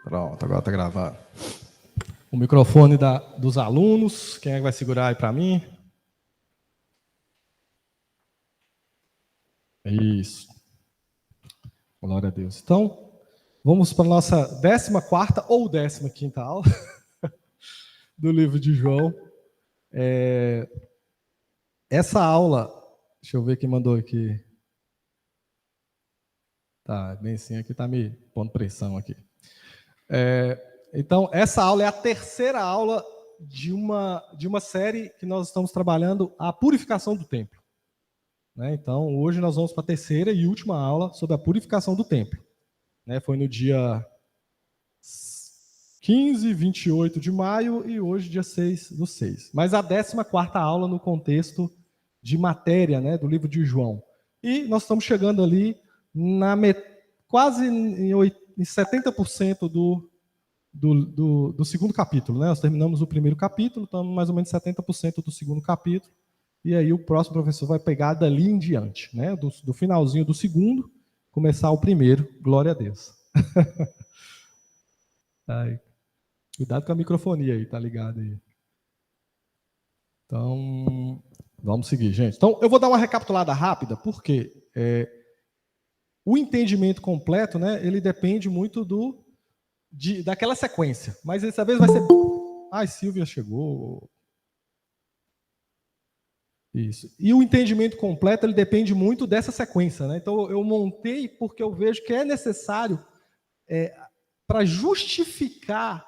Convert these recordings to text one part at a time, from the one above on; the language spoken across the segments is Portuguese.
Pronto, agora está gravado. O microfone dos alunos, quem é que vai segurar aí para mim? Isso. Glória a Deus. Então, vamos para a nossa 14ª ou 15ª aula do livro de João. Essa aula, deixa eu ver quem mandou aqui. Tá, bem sim, aqui está me pondo pressão aqui. Então, essa aula é a terceira aula de uma série que nós estamos trabalhando, a purificação do templo. Então, hoje nós vamos para a terceira e última aula sobre a purificação do templo. Foi no dia 15, 28 de maio e hoje dia 6/6. Mas a 14ª aula no contexto de matéria, do livro de João. E nós estamos chegando ali quase em 70% do segundo capítulo. Nós terminamos o primeiro capítulo, estamos mais ou menos 70% do segundo capítulo. E aí o próximo professor vai pegar dali em diante, do finalzinho do segundo, começar o primeiro. Glória a Deus. Ai, cuidado com a microfonia aí, tá ligado aí. Então, vamos seguir, gente. Então, eu vou dar uma recapitulada rápida, porque o entendimento completo, ele depende muito daquela sequência. Mas dessa vez vai ser... Ai, Silvia chegou... Isso. E o entendimento completo, ele depende muito dessa sequência. Então, eu montei porque eu vejo que é necessário, para justificar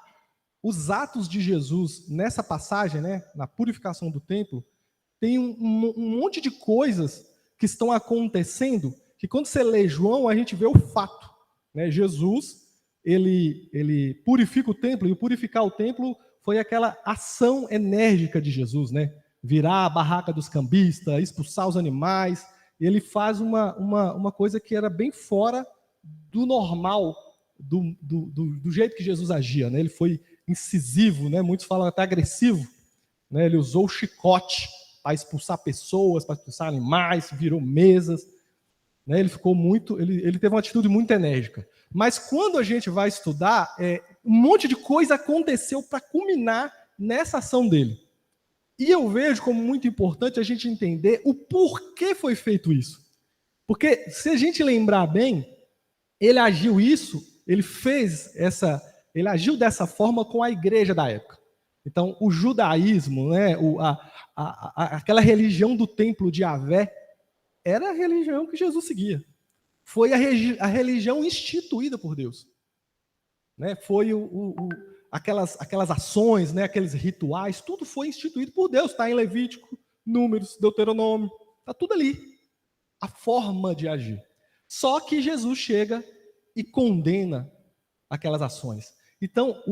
os atos de Jesus nessa passagem, na purificação do templo, tem um monte de coisas que estão acontecendo, que quando você lê João, a gente vê o fato. Jesus, ele purifica o templo, e o purificar o templo foi aquela ação enérgica de Jesus, virar a barraca dos cambistas, expulsar os animais. Ele faz uma coisa que era bem fora do normal, do jeito que Jesus agia. Ele foi incisivo, muitos falam até agressivo. Ele usou o chicote para expulsar pessoas, para expulsar animais, virou mesas. Ele ficou muito, ele teve uma atitude muito enérgica. Mas quando a gente vai estudar, um monte de coisa aconteceu para culminar nessa ação dele. E eu vejo como muito importante a gente entender o porquê foi feito isso. Porque se a gente lembrar bem, ele agiu dessa forma com a igreja da época. Então, o judaísmo, aquela religião do templo de Yahvé, era a religião que Jesus seguia. Foi a religião instituída por Deus. Foi aquelas ações, aqueles rituais, tudo foi instituído por Deus. Está em Levítico, Números, Deuteronômio, está tudo ali. A forma de agir. Só que Jesus chega e condena aquelas ações. Então,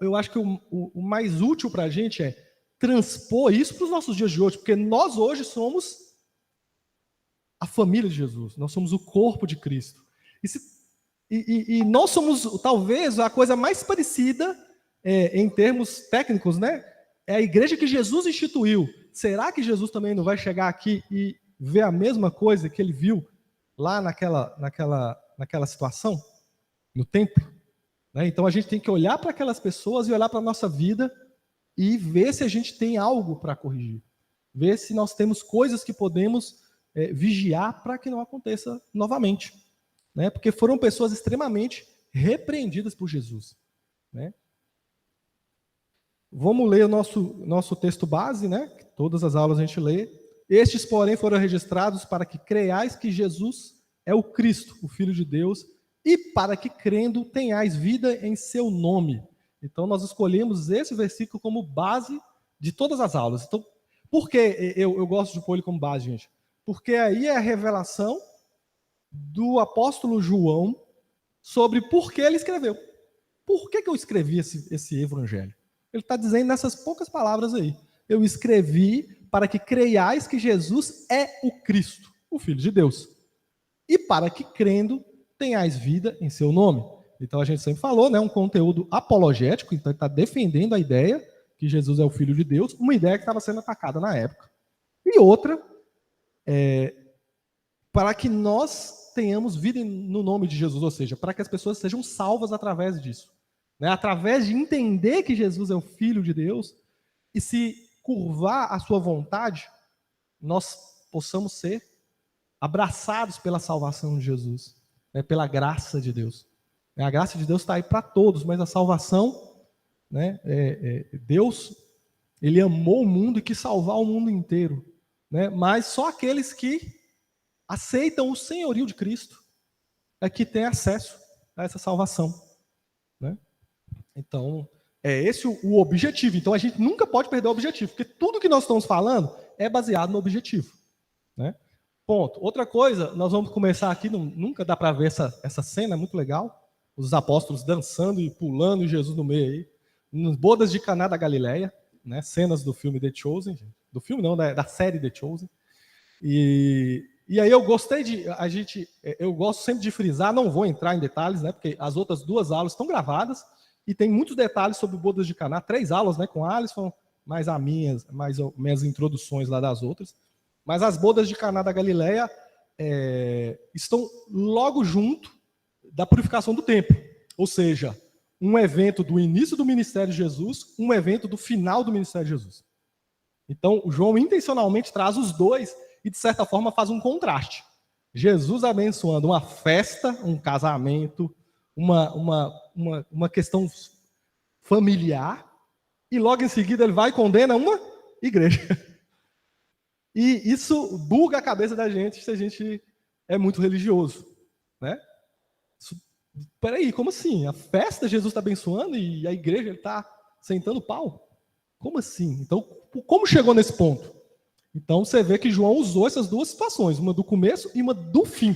eu acho que o mais útil para a gente é transpor isso para os nossos dias de hoje, porque nós hoje somos a família de Jesus, nós somos o corpo de Cristo. E nós somos, talvez, a coisa mais parecida, em termos técnicos, é a igreja que Jesus instituiu. Será que Jesus também não vai chegar aqui e ver a mesma coisa que ele viu lá naquela situação, no templo? Então a gente tem que olhar para aquelas pessoas e olhar para a nossa vida e ver se a gente tem algo para corrigir. Ver se nós temos coisas que podemos vigiar para que não aconteça novamente. Porque foram pessoas extremamente repreendidas por Jesus. Vamos ler o nosso texto base, que todas as aulas a gente lê. Estes, porém, foram registrados para que creiais que Jesus é o Cristo, o Filho de Deus, e para que, crendo, tenhais vida em seu nome. Então, nós escolhemos esse versículo como base de todas as aulas. Então, por que eu gosto de pôr ele como base, gente? Porque aí é a revelação do apóstolo João sobre por que ele escreveu. Por que eu escrevi esse evangelho? Ele está dizendo nessas poucas palavras aí. Eu escrevi para que creiais que Jesus é o Cristo, o Filho de Deus. E para que, crendo, tenhais vida em seu nome. Então, a gente sempre falou, um conteúdo apologético, então ele está defendendo a ideia que Jesus é o Filho de Deus, uma ideia que estava sendo atacada na época. E outra, para que nós tenhamos vida no nome de Jesus, ou seja, para que as pessoas sejam salvas através disso. Né? Através de entender que Jesus é o Filho de Deus e se curvar à sua vontade, nós possamos ser abraçados pela salvação de Jesus, né? Pela graça de Deus. A graça de Deus está aí para todos, mas a salvação, né? Deus, ele amou o mundo e quis salvar o mundo inteiro, né? Mas só aqueles que aceitam o senhorio de Cristo é que têm acesso a essa salvação, né? Então, é esse o objetivo. Então, a gente nunca pode perder o objetivo, porque tudo que nós estamos falando é baseado no objetivo, né? Ponto. Outra coisa, nós vamos começar aqui, nunca dá para ver essa cena, é muito legal. Os apóstolos dançando e pulando, e Jesus no meio aí. Nas bodas de Caná da Galileia, né? Cenas do filme The Chosen. Do filme não, da série The Chosen. E aí eu gostei eu gosto sempre de frisar, não vou entrar em detalhes, né? Porque as outras 2 aulas estão gravadas e tem muitos detalhes sobre bodas de Caná. 3 aulas, né? Com a Alisson, mais minhas introduções lá das outras. Mas as bodas de Caná da Galileia estão logo junto da purificação do templo. Ou seja, um evento do início do ministério de Jesus, um evento do final do ministério de Jesus. Então, o João intencionalmente traz os dois e, de certa forma, faz um contraste. Jesus abençoando uma festa, um casamento, uma questão familiar, e logo em seguida ele vai e condena uma igreja. E isso buga a cabeça da gente se a gente é muito religioso, né? Peraí, como assim? A festa Jesus está abençoando e a igreja está sentando pau? Como assim? Então, como chegou nesse ponto? Então, você vê que João usou essas 2 situações, uma do começo e uma do fim,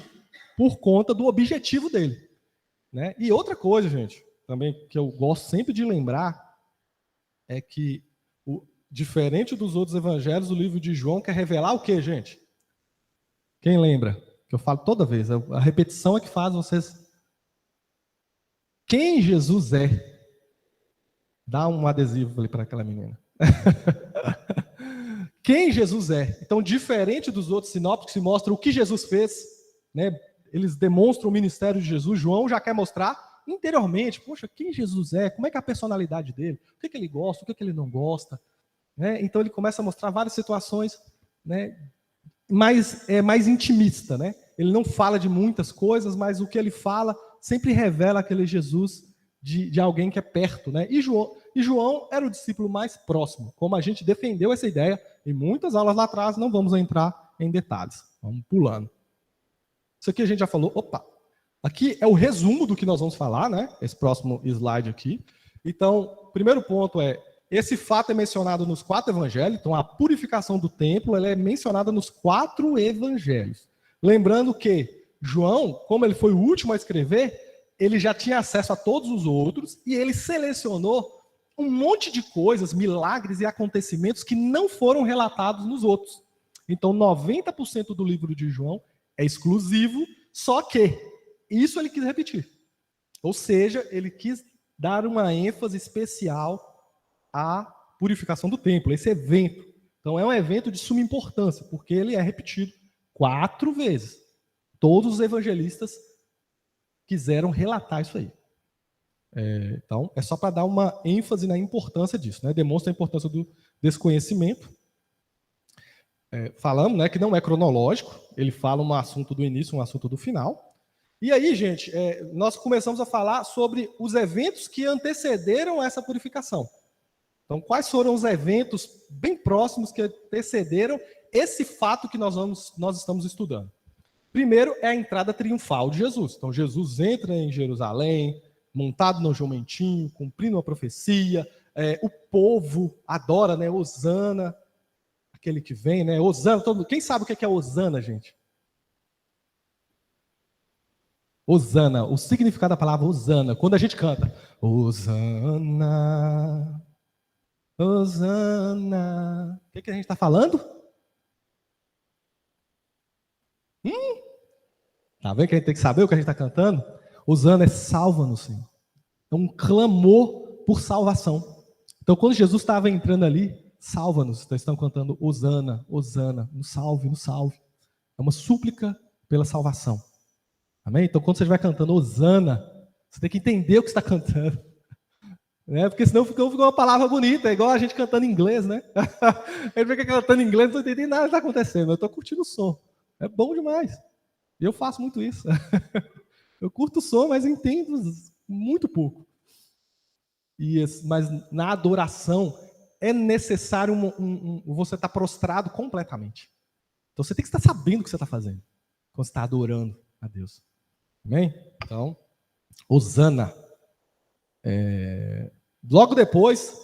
por conta do objetivo dele, né? E outra coisa, gente, também que eu gosto sempre de lembrar, é que, diferente dos outros evangelhos, o livro de João quer revelar o quê, gente? Quem lembra? Que eu falo toda vez, a repetição é que faz vocês... Quem Jesus é? Dá um adesivo ali para aquela menina. Quem Jesus é? Então, diferente dos outros sinópticos que mostram o que Jesus fez, né? Eles demonstram o ministério de Jesus. João já quer mostrar interiormente, poxa, quem Jesus é? Como é que é a personalidade dele? O que ele gosta? O que ele não gosta? Né? Então, ele começa a mostrar várias situações, né? mais intimista, né? Ele não fala de muitas coisas, mas o que ele fala sempre revela aquele Jesus de alguém que é perto, né? E João era o discípulo mais próximo, como a gente defendeu essa ideia em muitas aulas lá atrás, não vamos entrar em detalhes, vamos pulando. Isso aqui a gente já falou, aqui é o resumo do que nós vamos falar, né? Esse próximo slide aqui. Então, primeiro ponto esse fato é mencionado nos 4 evangelhos, então a purificação do templo ela é mencionada nos 4 evangelhos. Lembrando que João, como ele foi o último a escrever, ele já tinha acesso a todos os outros e ele selecionou um monte de coisas, milagres e acontecimentos que não foram relatados nos outros. Então, 90% do livro de João é exclusivo, só que isso ele quis repetir. Ou seja, ele quis dar uma ênfase especial à purificação do templo, esse evento. Então, é um evento de suma importância, porque ele é repetido 4 vezes. Todos os evangelistas quiseram relatar isso aí. Então, é só para dar uma ênfase na importância disso, né? Demonstra a importância desse conhecimento. Falamos, né, que não é cronológico, ele fala um assunto do início, um assunto do final. E aí, gente, nós começamos a falar sobre os eventos que antecederam essa purificação. Então, quais foram os eventos bem próximos que antecederam esse fato que nós estamos estudando? Primeiro é a entrada triunfal de Jesus. Então, Jesus entra em Jerusalém, montado no jumentinho, cumprindo uma profecia. O povo adora, né? Hosana, aquele que vem, né? Hosana, todo mundo. Quem sabe o que é Hosana, gente? Hosana, o significado da palavra Hosana. Quando a gente canta, Hosana, Hosana. O que a gente está falando? Tá vendo que a gente tem que saber o que a gente está cantando? Hosana é salva-nos, Senhor. É um clamor por salvação. Então, quando Jesus estava entrando ali, salva-nos. Então, estão cantando Hosana, Hosana, nos salve, nos salve. É uma súplica pela salvação. Amém? Então, quando você estiver cantando Hosana, você tem que entender o que está cantando. Né? Porque senão ficou uma palavra bonita, é igual a gente cantando em inglês, né? Ele fica cantando em inglês, não estou entendendo nada que está acontecendo, eu estou curtindo o som. É bom demais. E eu faço muito isso. Eu curto o som, mas entendo muito pouco. Mas na adoração é necessário você estar prostrado completamente. Então você tem que estar sabendo o que você está fazendo quando você está adorando a Deus. Amém? Então, Hosana. Logo depois,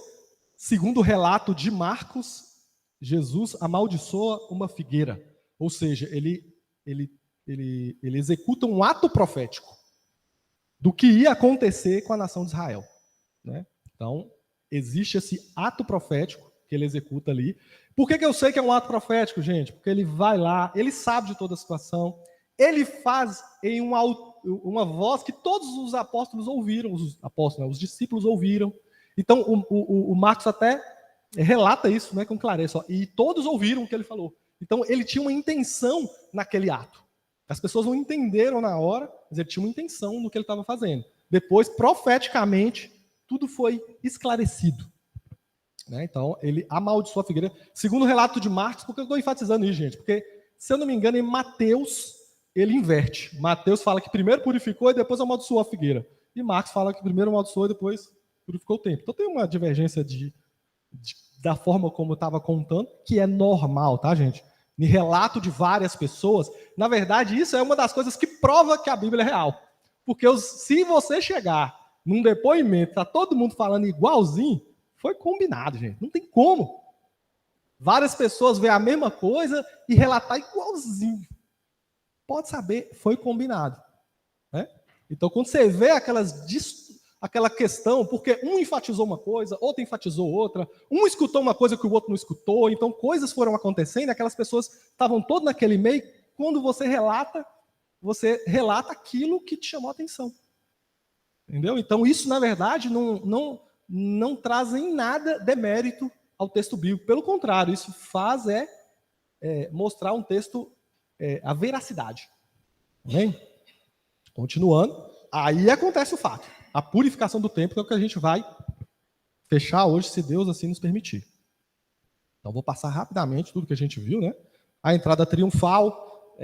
segundo o relato de Marcos, Jesus amaldiçoa uma figueira. Ou seja, ele executa um ato profético do que ia acontecer com a nação de Israel. Né? Então, existe esse ato profético que ele executa ali. Por que eu sei que é um ato profético, gente? Porque ele vai lá, ele sabe de toda a situação, ele faz em uma voz que todos os apóstolos ouviram, os discípulos ouviram. Então, o Marcos até relata isso, né, com clareza. E todos ouviram o que ele falou. Então, ele tinha uma intenção naquele ato. As pessoas não entenderam na hora, mas ele tinha uma intenção no que ele estava fazendo. Depois, profeticamente, tudo foi esclarecido. Né? Então, ele amaldiçoou a figueira. Segundo o relato de Marcos, por que eu estou enfatizando isso, gente? Porque, se eu não me engano, em Mateus, ele inverte. Mateus fala que primeiro purificou e depois amaldiçoou a figueira. E Marcos fala que primeiro amaldiçoou e depois purificou o templo. Então, tem uma divergência da forma como eu estava contando, que é normal, tá, gente? Em relato de várias pessoas. Na verdade, isso é uma das coisas que prova que a Bíblia é real. Porque se você chegar num depoimento, tá todo mundo falando igualzinho, foi combinado, gente. Não tem como. Várias pessoas veem a mesma coisa e relatar igualzinho. Pode saber, foi combinado. Né? Então, quando você vê aquela questão, porque um enfatizou uma coisa, outro enfatizou outra, um escutou uma coisa que o outro não escutou, então coisas foram acontecendo, aquelas pessoas estavam todas naquele meio, quando você relata aquilo que te chamou a atenção. Entendeu? Então, isso, na verdade, não traz em nada demérito ao texto bíblico. Pelo contrário, isso faz mostrar um texto, a veracidade. Amém? Continuando, aí acontece o fato. A purificação do templo, que é o que a gente vai fechar hoje, se Deus assim nos permitir. Então, vou passar rapidamente tudo que a gente viu, né? A entrada triunfal,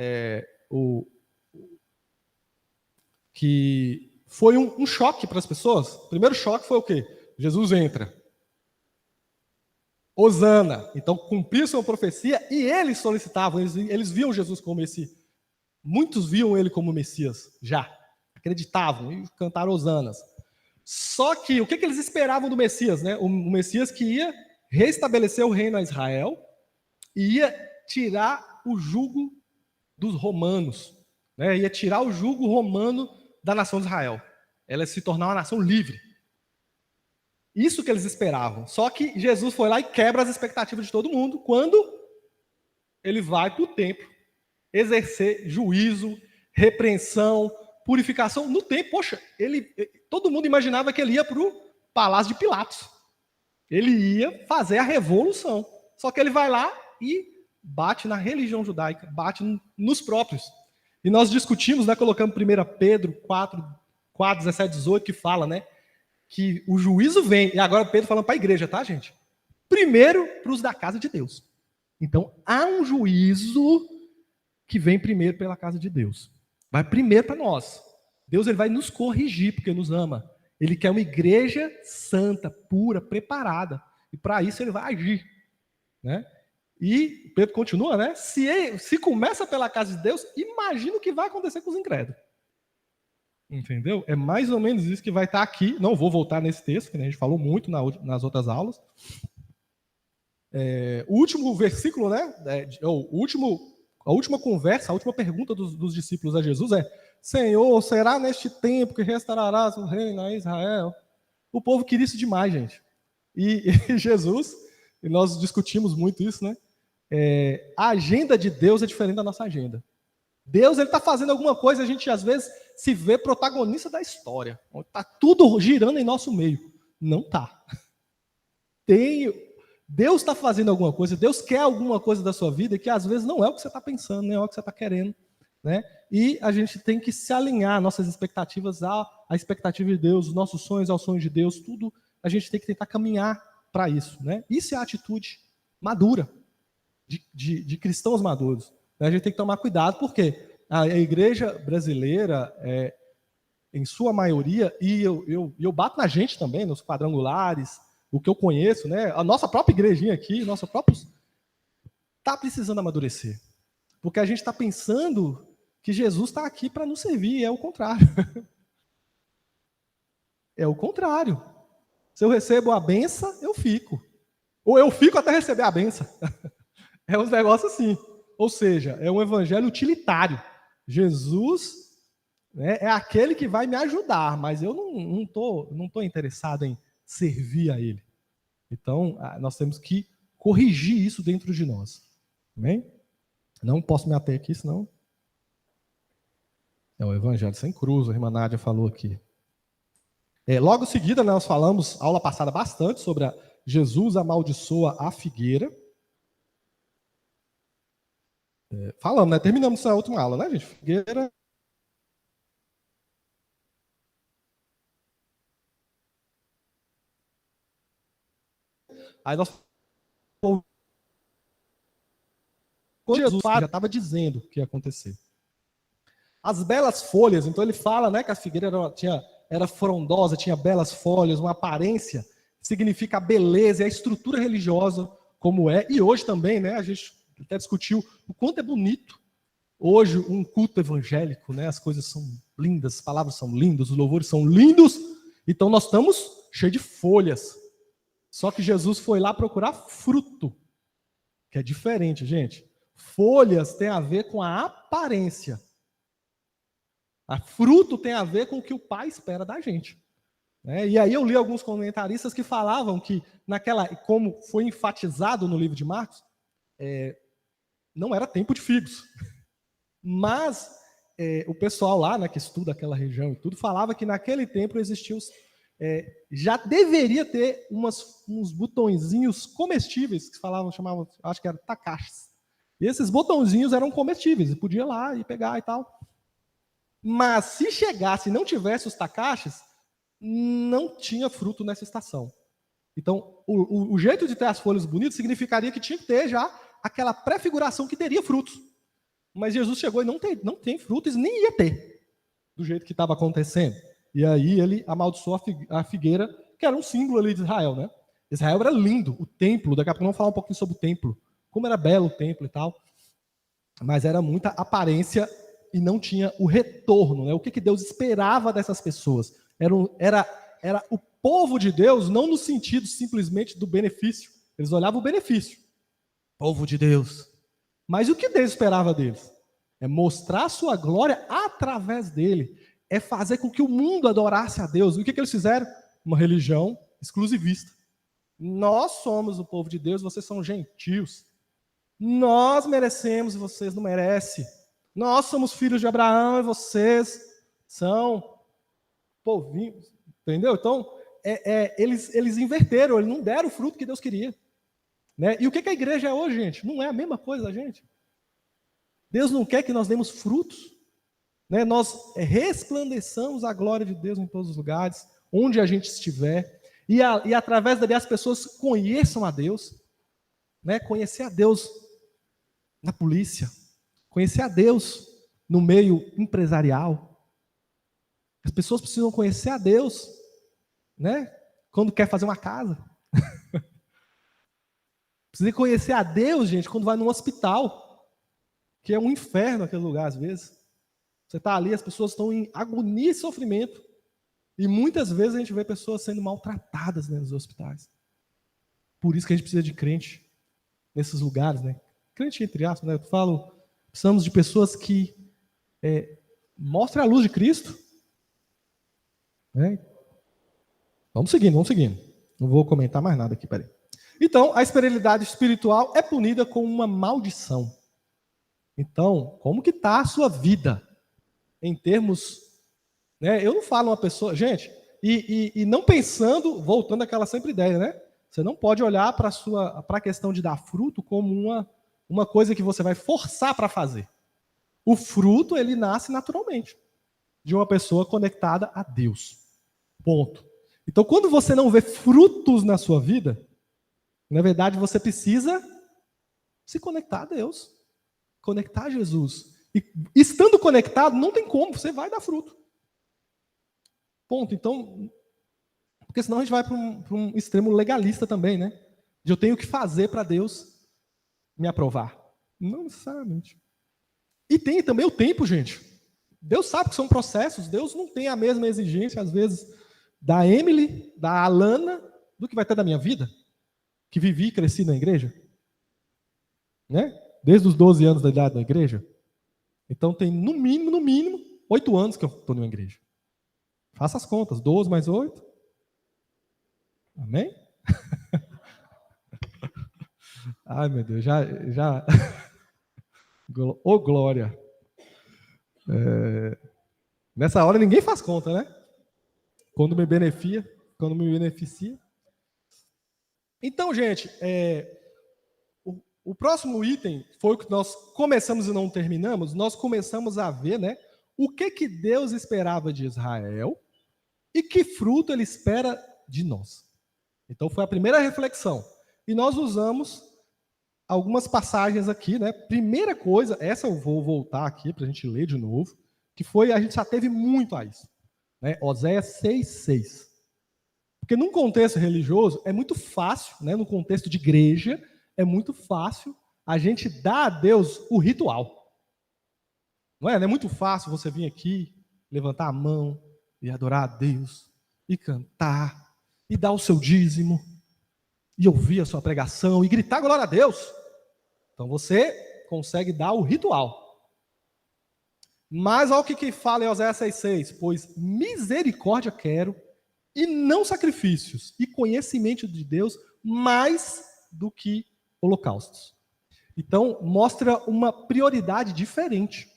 que foi um choque para as pessoas. O primeiro choque foi o quê? Jesus entra. Hosana. Então, cumpriu sua profecia e eles solicitavam, eles viam Jesus como muitos viam ele como Messias, já. Acreditavam e cantaram hosanas. Só que o que eles esperavam do Messias? Né? O Messias que ia restabelecer o reino a Israel e ia tirar o jugo dos romanos. Né? Ia tirar o jugo romano da nação de Israel. Ela ia se tornar uma nação livre. Isso que eles esperavam. Só que Jesus foi lá e quebra as expectativas de todo mundo quando ele vai para o templo exercer juízo, repreensão, purificação no templo. Poxa, todo mundo imaginava que ele ia para o palácio de Pilatos. Ele ia fazer a revolução. Só que ele vai lá e bate na religião judaica, bate nos próprios. E nós discutimos, né, colocamos 1 Pedro 4, 17, 18, que fala, né, que o juízo vem, e agora Pedro falando para a igreja, tá, gente? Primeiro para os da casa de Deus. Então, há um juízo que vem primeiro pela casa de Deus. Vai primeiro para nós. Deus ele vai nos corrigir, porque nos ama. Ele quer uma igreja santa, pura, preparada. E para isso ele vai agir. Né? E Pedro continua, né? Se começa pela casa de Deus, imagina o que vai acontecer com os incrédulos. Entendeu? É mais ou menos isso que vai estar aqui. Não vou voltar nesse texto, que a gente falou muito nas outras aulas. O último versículo, né? A última conversa, a última pergunta dos discípulos a Jesus é: Senhor, será neste tempo que restaurarás o reino a Israel? O povo queria isso demais, gente. E Jesus, e nós discutimos muito isso, né? A agenda de Deus é diferente da nossa agenda. Deus ele está fazendo alguma coisa, a gente às vezes se vê protagonista da história. Está tudo girando em nosso meio. Não está. Deus está fazendo alguma coisa, Deus quer alguma coisa da sua vida que às vezes não é o que você está pensando, não é o que você está querendo. né? E a gente tem que se alinhar nossas expectativas à expectativa de Deus, os nossos sonhos aos sonhos de Deus, tudo a gente tem que tentar caminhar para isso, né? Isso é a atitude madura de cristãos maduros. A gente tem que tomar cuidado, porque a igreja brasileira, em sua maioria, e eu bato na gente também, nos quadrangulares, o que eu conheço, né? A nossa própria igrejinha aqui, nossa própria, está precisando amadurecer. Porque a gente está pensando que Jesus está aqui para nos servir, e é o contrário. É o contrário. Se eu recebo a benção, eu fico. Ou eu fico até receber a benção. É um negócio assim. Ou seja, é um evangelho utilitário. Jesus, né, é aquele que vai me ajudar, mas eu não tô interessado em servir a ele. Então, nós temos que corrigir isso dentro de nós. Amém? Não posso me ater aqui, senão... É o evangelho sem cruz, a irmã Nádia falou aqui. Logo em seguida, nós falamos, aula passada, bastante sobre Jesus amaldiçoa a figueira. Falamos, né? Terminamos essa última aula, né, gente? Figueira. Aí nós... Jesus já estava dizendo o que ia acontecer. As belas folhas, então ele fala, né, que a figueira era frondosa, tinha belas folhas, uma aparência, significa a beleza e a estrutura religiosa como é. E hoje também, né, a gente até discutiu o quanto é bonito hoje um culto evangélico, né, as coisas são lindas, as palavras são lindas, os louvores são lindos. Então nós estamos cheios de folhas. Só que Jesus foi lá procurar fruto, que é diferente, gente. Folhas tem a ver com a aparência. A fruto tem a ver com o que o Pai espera da gente. E aí eu li alguns comentaristas que falavam que, como foi enfatizado no livro de Marcos, não era tempo de figos. Mas o pessoal lá, né, que estuda aquela região e tudo, falava que naquele tempo existiam... já deveria ter uns botõezinhos comestíveis, que chamavam, acho que eram takashis. E esses botãozinhos eram comestíveis, e podia ir lá e pegar e tal. Mas se chegasse e não tivesse os takashis, não tinha fruto nessa estação. Então, o jeito de ter as folhas bonitas significaria que tinha que ter já aquela prefiguração que teria frutos. Mas Jesus chegou e não tem frutos, nem ia ter, do jeito que estava acontecendo. E aí ele amaldiçoou a figueira, que era um símbolo ali de Israel, né? Israel era lindo, o templo, daqui a pouco vamos falar um pouquinho sobre o templo, como era belo o templo e tal, mas era muita aparência e não tinha o retorno, né? O que Deus esperava dessas pessoas? Era o povo de Deus, não no sentido simplesmente do benefício, eles olhavam o benefício, povo de Deus, mas o que Deus esperava deles? É mostrar a sua glória através dele, é fazer com que o mundo adorasse a Deus. E o que eles fizeram? Uma religião exclusivista. Nós somos o povo de Deus, vocês são gentios. Nós merecemos e vocês não merecem. Nós somos filhos de Abraão e vocês são povinhos. Entendeu? Então, eles inverteram, eles não deram o fruto que Deus queria. Né? E o que a igreja é hoje, gente? Não é a mesma coisa, gente. Deus não quer que nós demos frutos. Né? Nós resplandeçamos a glória de Deus em todos os lugares, onde a gente estiver. E através dali as pessoas conheçam a Deus. Né? Conhecer a Deus na polícia, conhecer a Deus no meio empresarial. As pessoas precisam conhecer a Deus, né? Quando quer fazer uma casa. Precisa conhecer a Deus, gente, quando vai num hospital, que é um inferno aquele lugar às vezes. Você está ali, as pessoas estão em agonia e sofrimento. E muitas vezes a gente vê pessoas sendo maltratadas, né, nos hospitais. Por isso que a gente precisa de crente nesses lugares, né? Crente entre aspas, né? Eu falo, precisamos de pessoas que mostrem a luz de Cristo. Né? Vamos seguindo. Não vou comentar mais nada aqui, peraí. Então, a esterilidade espiritual é punida com uma maldição. Então, como que está a sua vida? Em termos... Né? Eu não falo uma pessoa... Gente, e não pensando, voltando àquela sempre ideia, né? Você não pode olhar para a questão de dar fruto como uma coisa que você vai forçar para fazer. O fruto, ele nasce naturalmente de uma pessoa conectada a Deus. Ponto. Então, quando você não vê frutos na sua vida, na verdade, você precisa se conectar a Deus, conectar a Jesus. E estando conectado, não tem como, você vai dar fruto. Ponto. Então, porque senão a gente vai para um extremo legalista também, né? De eu tenho que fazer para Deus me aprovar. Não necessariamente. E tem também o tempo, gente. Deus sabe que são processos, Deus não tem a mesma exigência, às vezes, da Emily, da Alana, do que vai ter da minha vida, que vivi e cresci na igreja. Né? Desde os 12 anos da idade da igreja. Então tem, no mínimo, 8 anos que eu estou numa igreja. Faça as contas, 12 mais 8. Amém? Ai, meu Deus, já... Ô, glória. Nessa hora ninguém faz conta, né? Quando me beneficia. Então, gente, o próximo item foi o que nós começamos e não terminamos. Nós começamos a ver, né, o que Deus esperava de Israel e que fruto ele espera de nós. Então, foi a primeira reflexão. E nós usamos algumas passagens aqui, né? Primeira coisa, essa eu vou voltar aqui para a gente ler de novo, que foi, a gente já teve muito a isso. Né? Oséias 6:6. Porque num contexto religioso é muito fácil, né? No contexto de igreja, é muito fácil a gente dar a Deus o ritual. Não é? Não é muito fácil você vir aqui, levantar a mão e adorar a Deus, e cantar, e dar o seu dízimo, e ouvir a sua pregação, e gritar glória a Deus. Então você consegue dar o ritual. Mas olha o que fala em Oséias 6:6. Pois misericórdia quero, e não sacrifícios, e conhecimento de Deus mais do que holocaustos. Então, mostra uma prioridade diferente.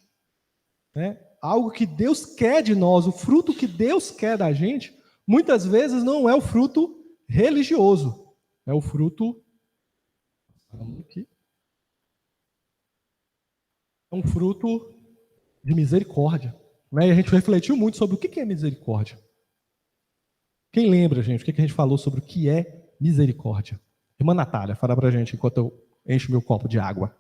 Né? Algo que Deus quer de nós, o fruto que Deus quer da gente, muitas vezes não é o fruto religioso, é o fruto... É um fruto de misericórdia. Né? E a gente refletiu muito sobre o que é misericórdia. Quem lembra, gente, o que a gente falou sobre o que é misericórdia? Irmã Natália, fala pra gente enquanto eu encho meu copo de água.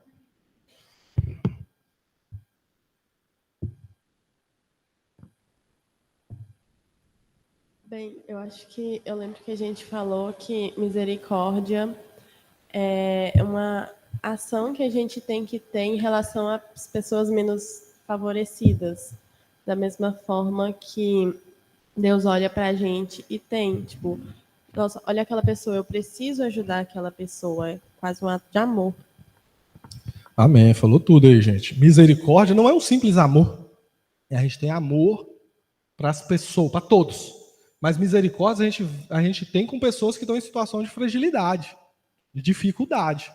Bem, eu lembro que a gente falou que misericórdia é uma ação que a gente tem que ter em relação às pessoas menos favorecidas. Da mesma forma que Deus olha pra gente e tem, tipo, nossa, olha aquela pessoa, eu preciso ajudar aquela pessoa. É quase um ato de amor. Amém, falou tudo aí, gente. Misericórdia não é um simples amor. A gente tem amor para as pessoas, para todos. Mas misericórdia a gente tem com pessoas que estão em situação de fragilidade, de dificuldade.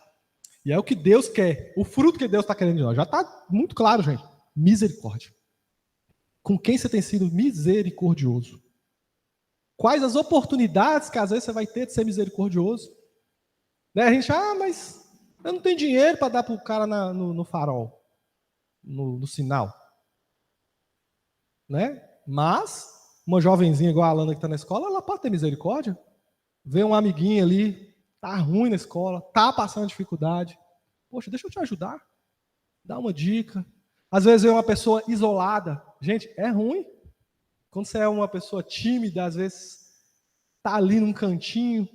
E é o que Deus quer. O fruto que Deus está querendo de nós. Já está muito claro, gente. Misericórdia. Com quem você tem sido misericordioso? Quais as oportunidades que às vezes você vai ter de ser misericordioso? Né? A gente, mas eu não tenho dinheiro para dar para o cara no farol, no sinal. Né? Mas uma jovenzinha igual a Alana que está na escola, ela pode ter misericórdia. Vê um amiguinho ali, tá ruim na escola, tá passando dificuldade. Poxa, deixa eu te ajudar. Dá uma dica. Às vezes vê uma pessoa isolada. Gente, é ruim. Quando você é uma pessoa tímida, às vezes tá ali num cantinho,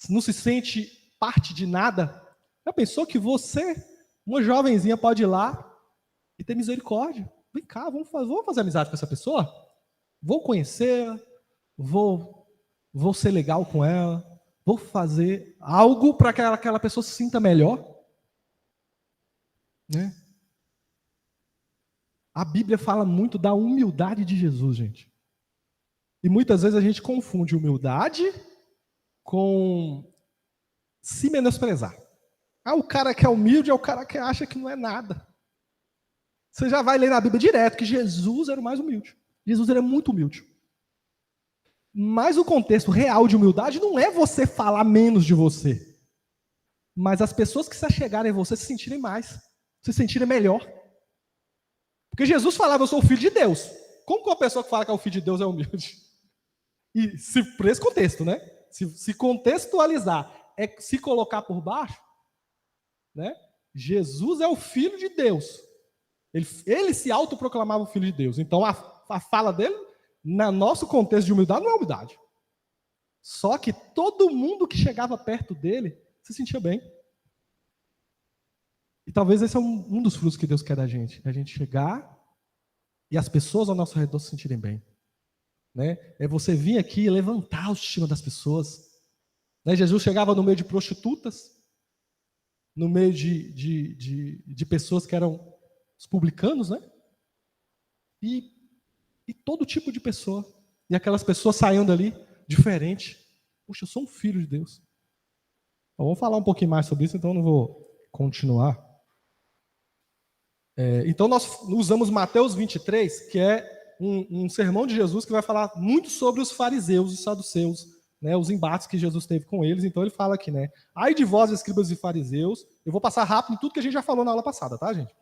não se sente parte de nada. Já pensou que você, uma jovenzinha, pode ir lá e ter misericórdia? Vem cá, vamos fazer amizade com essa pessoa? Vou conhecer, vou ser legal com ela, vou fazer algo para que aquela pessoa se sinta melhor. Né? A Bíblia fala muito da humildade de Jesus, gente. E muitas vezes a gente confunde humildade com se menosprezar. O cara que é humilde é o cara que acha que não é nada. Você já vai ler na Bíblia direto que Jesus era o mais humilde. Jesus era muito humilde. Mas o contexto real de humildade não é você falar menos de você, mas as pessoas que se achegarem a você se sentirem mais, se sentirem melhor. Porque Jesus falava, eu sou o filho de Deus. Como que uma pessoa que fala que é o filho de Deus é humilde? E se por esse contexto, né? Se contextualizar é se colocar por baixo, né? Jesus é o filho de Deus. Ele se autoproclamava o filho de Deus. Então a fala dele, no nosso contexto de humildade, não é humildade. Só que todo mundo que chegava perto dele se sentia bem. E talvez esse é um dos frutos que Deus quer da gente. É a gente chegar e as pessoas ao nosso redor se sentirem bem. Né? É você vir aqui e levantar a autoestima das pessoas. Né? Jesus chegava no meio de prostitutas, no meio de pessoas que eram os publicanos, né? E todo tipo de pessoa. E aquelas pessoas saíam dali diferente. Puxa, eu sou um filho de Deus. Então, vamos falar um pouquinho mais sobre isso, então eu não vou continuar. Então nós usamos Mateus 23, que é um sermão de Jesus que vai falar muito sobre os fariseus e saduceus, né, os embates que Jesus teve com eles. Então ele fala aqui, né? Ai de vós, escribas e fariseus. Eu vou passar rápido em tudo que a gente já falou na aula passada, tá, gente?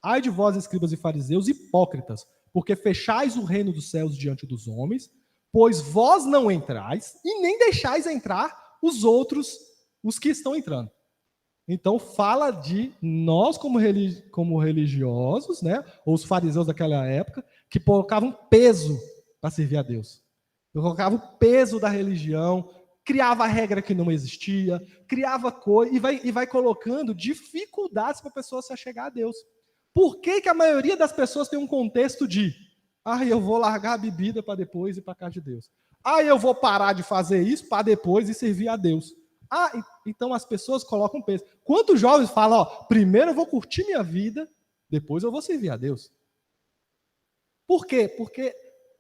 Ai de vós, escribas e fariseus, hipócritas, porque fechais o reino dos céus diante dos homens, pois vós não entrais e nem deixais entrar os outros, os que estão entrando. Então fala de nós como religiosos, né, ou os fariseus daquela época, que colocavam peso para servir a Deus. Colocavam o peso da religião, criava regra que não existia, criava coisa e vai colocando dificuldades para a pessoa se achegar a Deus. Por que a maioria das pessoas tem um contexto de eu vou largar a bebida para depois ir para a casa de Deus. Eu vou parar de fazer isso para depois ir servir a Deus. Então as pessoas colocam peso. Quantos jovens falam, primeiro eu vou curtir minha vida, depois eu vou servir a Deus? Por quê? Porque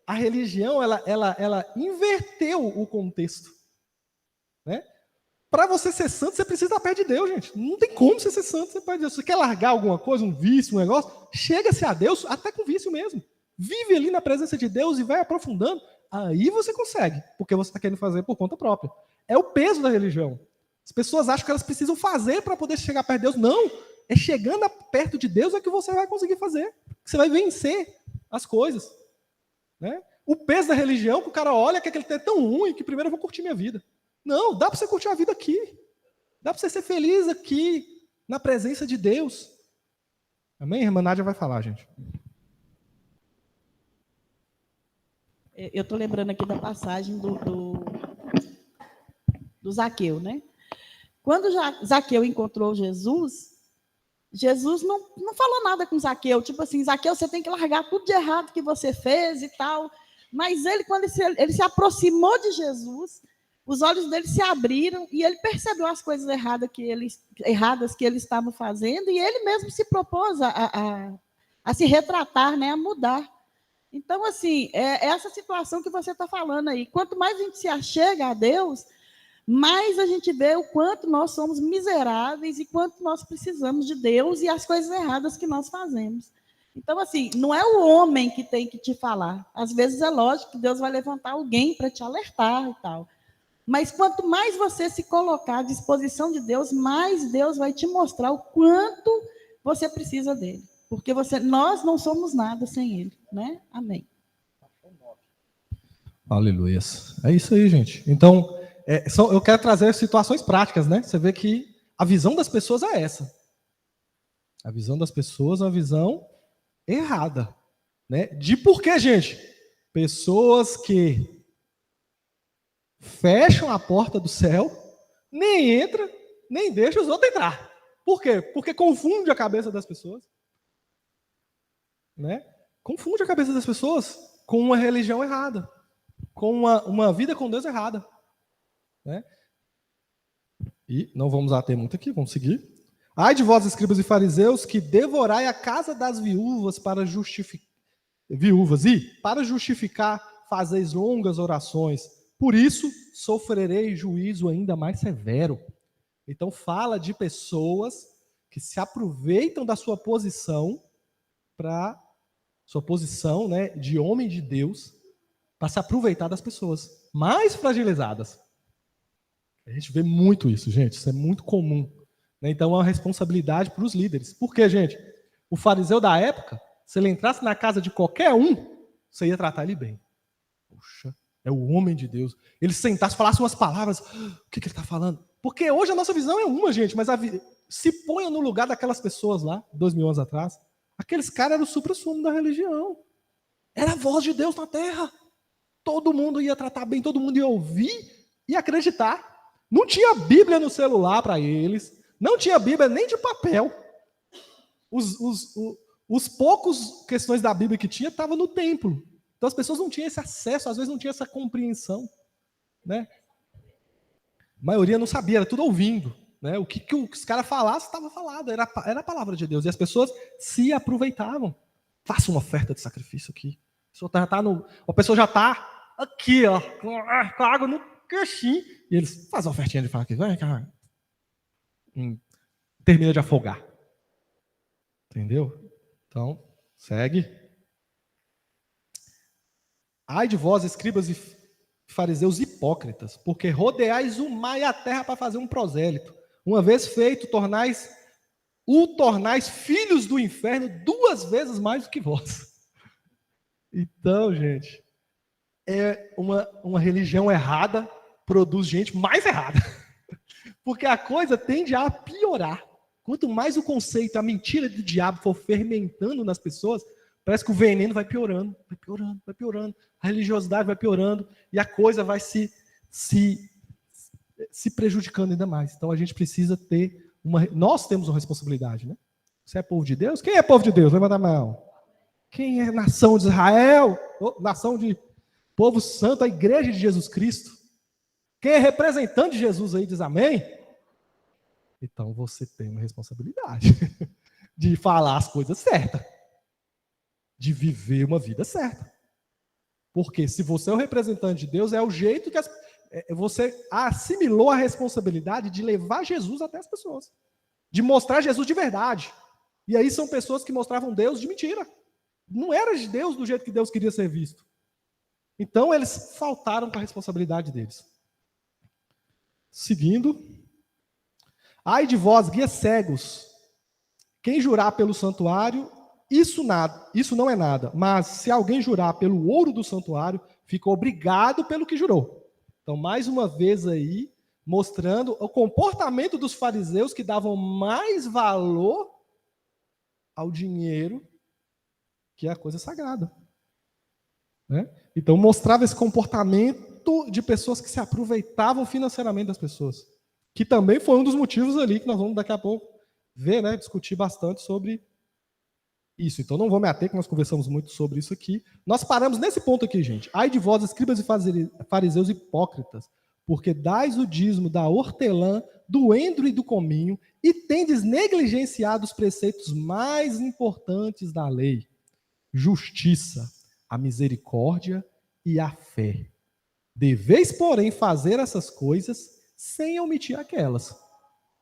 a religião, ela inverteu o contexto. Né? Para você ser santo, você precisa estar perto de Deus, gente. Não tem como você ser santo, você perto de Deus. Você quer largar alguma coisa, um vício, um negócio, chega-se a Deus até com vício mesmo. Vive ali na presença de Deus e vai aprofundando. Aí você consegue, porque você está querendo fazer por conta própria. É o peso da religião. As pessoas acham que elas precisam fazer para poder chegar perto de Deus. Não, é chegando perto de Deus é que você vai conseguir fazer. Você vai vencer as coisas. Né? O peso da religião, que o cara olha que aquele é tão ruim que primeiro eu vou curtir minha vida. Não, dá para você curtir a vida aqui. Dá para você ser feliz aqui, na presença de Deus. Amém? A irmã Nádia vai falar, gente. Eu estou lembrando aqui da passagem do Zaqueu, né? Quando Zaqueu encontrou Jesus, Jesus não falou nada com Zaqueu, tipo assim, Zaqueu, você tem que largar tudo de errado que você fez e tal. Mas ele, quando ele se aproximou de Jesus, os olhos dele se abriram e ele percebeu as coisas erradas que ele estava fazendo e ele mesmo se propôs a se retratar, né, a mudar. Então, assim, é essa situação que você está falando aí. Quanto mais a gente se achega a Deus, mais a gente vê o quanto nós somos miseráveis e quanto nós precisamos de Deus e as coisas erradas que nós fazemos. Então, assim, não é o homem que tem que te falar. Às vezes é lógico que Deus vai levantar alguém para te alertar e tal. Mas quanto mais você se colocar à disposição de Deus, mais Deus vai te mostrar o quanto você precisa dele. Porque nós não somos nada sem ele, né? Amém. Aleluia. É isso aí, gente. Então, eu quero trazer situações práticas, né? Você vê que a visão das pessoas é essa. A visão das pessoas é uma visão errada. Né? De por quê, gente? Pessoas que fecham a porta do céu, nem entra, nem deixa os outros entrar. Por quê? Porque confunde a cabeça das pessoas. Né? Confunde a cabeça das pessoas com uma religião errada, com uma vida com Deus errada. Né? E não vamos ater muito aqui, vamos seguir. Ai de vós, escribas e fariseus, que devorai a casa das viúvas para justificar fazeis longas orações. Por isso sofrerei juízo ainda mais severo. Então fala de pessoas que se aproveitam da sua posição né, de homem de Deus, para se aproveitar das pessoas mais fragilizadas. A gente vê muito isso, gente. Isso é muito comum. Né? Então é uma responsabilidade para os líderes. Por quê, gente? O fariseu da época, se ele entrasse na casa de qualquer um, você ia tratar ele bem. Poxa, é o homem de Deus. Ele sentasse, falasse umas palavras, o que ele está falando? Porque hoje a nossa visão é uma, gente, mas se ponha no lugar daquelas pessoas lá, 2000 anos atrás. Aqueles caras eram o supra-sumo da religião. Era a voz de Deus na terra. Todo mundo ia tratar bem, todo mundo ia ouvir e acreditar. Não tinha Bíblia no celular para eles, não tinha Bíblia nem de papel. Os poucos questões da Bíblia que tinha estavam no templo. Então as pessoas não tinham esse acesso, às vezes não tinham essa compreensão, né? A maioria não sabia, era tudo ouvindo, né? O que os caras falassem estava falado, era a palavra de Deus. E as pessoas se aproveitavam. Faça uma oferta de sacrifício aqui. A pessoa já está aqui, ó, com a água no queixinho. E eles fazem a ofertinha de falar aqui, vai cá. Termina de afogar. Entendeu? Então, segue. Ai de vós, escribas e fariseus hipócritas, porque rodeais o mar e a terra para fazer um prosélito. Uma vez feito, tornais filhos do inferno 2 vezes mais do que vós. Então, gente, é uma religião errada produz gente mais errada. Porque a coisa tende a piorar. Quanto mais o conceito, a mentira do diabo for fermentando nas pessoas, parece que o veneno vai piorando, vai piorando, vai piorando. A religiosidade vai piorando e a coisa vai se prejudicando ainda mais. Então a gente precisa ter nós temos uma responsabilidade, né? Você é povo de Deus? Quem é povo de Deus? Levanta a mão. Quem é nação de Israel? Nação de povo santo, a igreja de Jesus Cristo? Quem é representante de Jesus aí diz amém? Então você tem uma responsabilidade de falar as coisas certas, de viver uma vida certa. Porque se você é o representante de Deus, é o jeito que você assimilou a responsabilidade de levar Jesus até as pessoas, de mostrar Jesus de verdade. E aí são pessoas que mostravam Deus de mentira. Não era de Deus do jeito que Deus queria ser visto. Então eles faltaram com a responsabilidade deles. Seguindo. Ai de vós, guias cegos, quem jurar pelo santuário, isso não é nada, mas se alguém jurar pelo ouro do santuário, fica obrigado pelo que jurou. Então, mais uma vez aí, mostrando o comportamento dos fariseus que davam mais valor ao dinheiro que a coisa sagrada. Né? Então, mostrava esse comportamento de pessoas que se aproveitavam financeiramente das pessoas. Que também foi um dos motivos ali que nós vamos daqui a pouco ver, né, discutir bastante sobre isso. Então não vou me ater, que nós conversamos muito sobre isso aqui. Nós paramos nesse ponto aqui, gente. Ai de vós, escribas e fariseus hipócritas, porque dais o dízimo da hortelã, do endro e do cominho, e tendes negligenciado os preceitos mais importantes da lei: justiça, a misericórdia e a fé. Deveis, porém, fazer essas coisas sem omitir aquelas.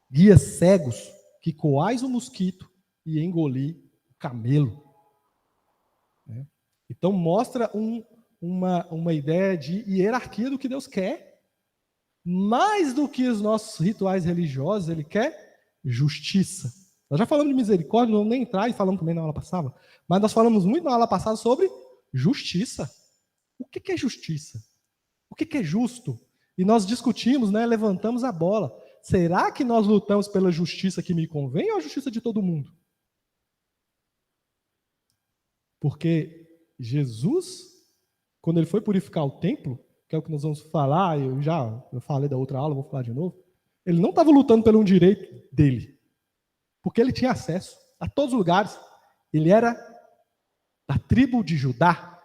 Guias cegos, que coais o mosquito e engolir o camelo. Né? Então mostra uma ideia de hierarquia do que Deus quer. Mais do que os nossos rituais religiosos, ele quer justiça. Nós já falamos de misericórdia, não vamos nem entrar, e falamos também na aula passada, mas nós falamos muito na aula passada sobre justiça. O que é justiça? O que é justo? E nós discutimos, né, levantamos a bola. Será que nós lutamos pela justiça que me convém ou a justiça de todo mundo? Porque Jesus, quando ele foi purificar o templo, que é o que nós vamos falar, eu falei da outra aula, vou falar de novo, ele não estava lutando pelo um direito dele, porque ele tinha acesso a todos os lugares. Ele era da tribo de Judá,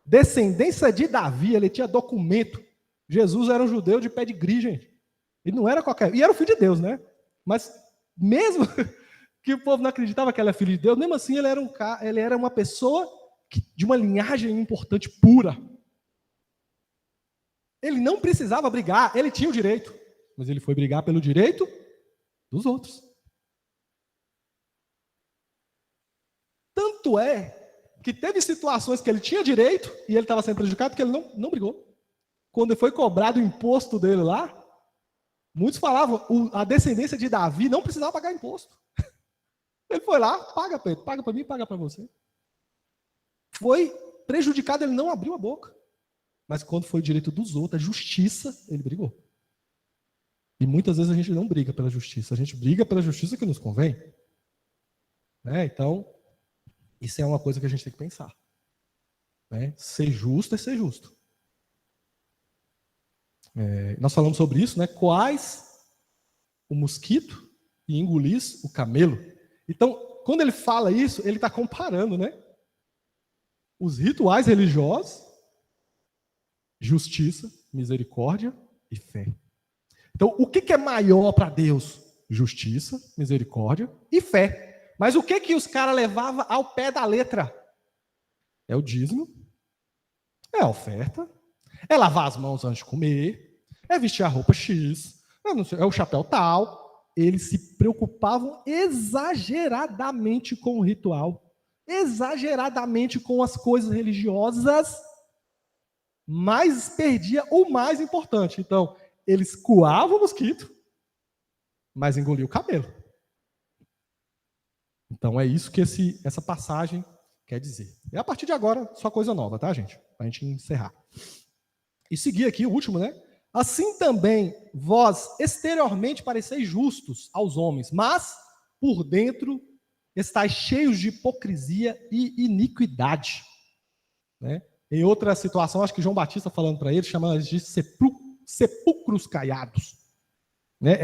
descendência de Davi, ele tinha documento. Jesus era um judeu de pedigree, gente. Ele não era qualquer... E era o filho de Deus, né? Mas mesmo que o povo não acreditava que ele era filho de Deus, mesmo assim ele era uma pessoa de uma linhagem importante, pura. Ele não precisava brigar, ele tinha o direito. Mas ele foi brigar pelo direito dos outros. Tanto é que teve situações que ele tinha direito e ele estava sendo prejudicado porque ele não brigou. Quando foi cobrado o imposto dele lá, muitos falavam, a descendência de Davi não precisava pagar imposto. Ele foi lá, paga, Pedro, paga para mim, paga para você. foi prejudicado, ele não abriu a boca. Mas quando foi o direito dos outros, a justiça, ele brigou. E muitas vezes a gente não briga pela justiça, a gente briga pela justiça que nos convém. Né? Então, isso é uma coisa que a gente tem que pensar. Né? Ser justo é ser justo. Nós falamos sobre isso, né? Coais o mosquito e engolis o camelo. Então, quando ele fala isso, ele está comparando, né? Os rituais religiosos, justiça, misericórdia e fé. Então, o que é maior para Deus? Justiça, misericórdia e fé. Mas o que os caras levavam ao pé da letra? É o dízimo, é a oferta, é lavar as mãos antes de comer, é vestir a roupa X, é o chapéu tal. Eles se preocupavam exageradamente com o ritual, exageradamente com as coisas religiosas, mas perdia o mais importante. Então, eles coavam o mosquito, mas engoliam o camelo. Então, é isso que essa passagem quer dizer. E a partir de agora, só coisa nova, tá, gente? Para a gente encerrar. E seguir aqui o último, né? Assim também, vós exteriormente pareceis justos aos homens, mas por dentro estáis cheios de hipocrisia e iniquidade. Né? Em outra situação, acho que João Batista falando para eles, chamando eles de sepulcros caiados. Né?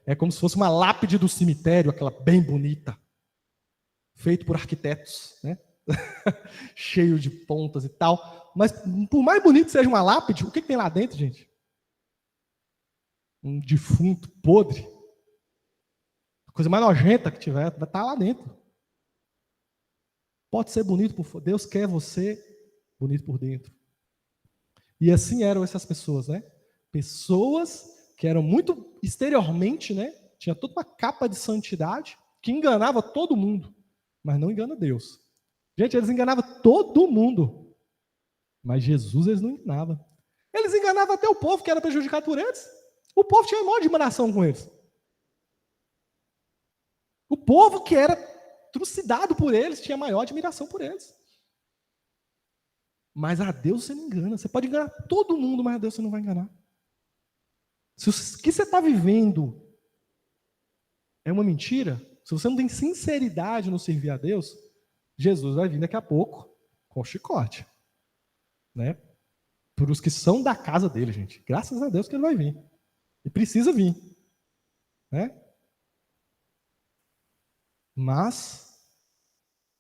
É como se fosse uma lápide do cemitério, aquela bem bonita, feito por arquitetos, né? Cheio de pontas e tal. Mas, por mais bonito que seja uma lápide, o que tem lá dentro, gente? Um defunto podre. A coisa mais nojenta que tiver, vai estar lá dentro. Pode ser bonito por fora. Deus quer você bonito por dentro. E assim eram essas pessoas, né? Pessoas que eram muito exteriormente, né? Tinha toda uma capa de santidade, que enganava todo mundo, mas não engana Deus. Gente, eles enganavam todo mundo. Mas Jesus eles não enganavam. Eles enganavam até o povo que era prejudicado por eles. O povo tinha maior admiração com eles. O povo que era trucidado por eles tinha maior admiração por eles. Mas a Deus você não engana. Você pode enganar todo mundo, mas a Deus você não vai enganar. Se o que você está vivendo é uma mentira, se você não tem sinceridade no servir a Deus, Jesus vai vir daqui a pouco com chicote. Né? Por os que são da casa dele, gente. Graças a Deus que ele vai vir. E precisa vir. Né? Mas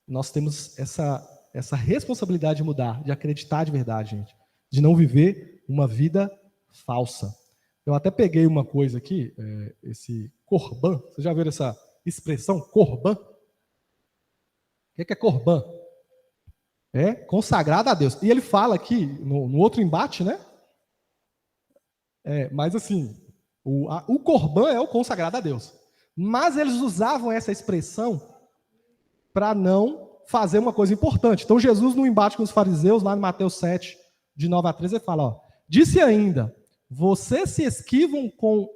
nós temos essa responsabilidade de mudar, de acreditar de verdade, gente. De não viver uma vida falsa. Eu até peguei uma coisa aqui, esse corban. Vocês já viram essa expressão, corban? O que é corban? É consagrado a Deus. E ele fala aqui, no outro embate, né? Mas assim, o corban é o consagrado a Deus. Mas eles usavam essa expressão para não fazer uma coisa importante. Então Jesus, no embate com os fariseus, lá em Mateus 7, de 9 a 13, ele fala, ó, disse ainda, vocês se esquivam com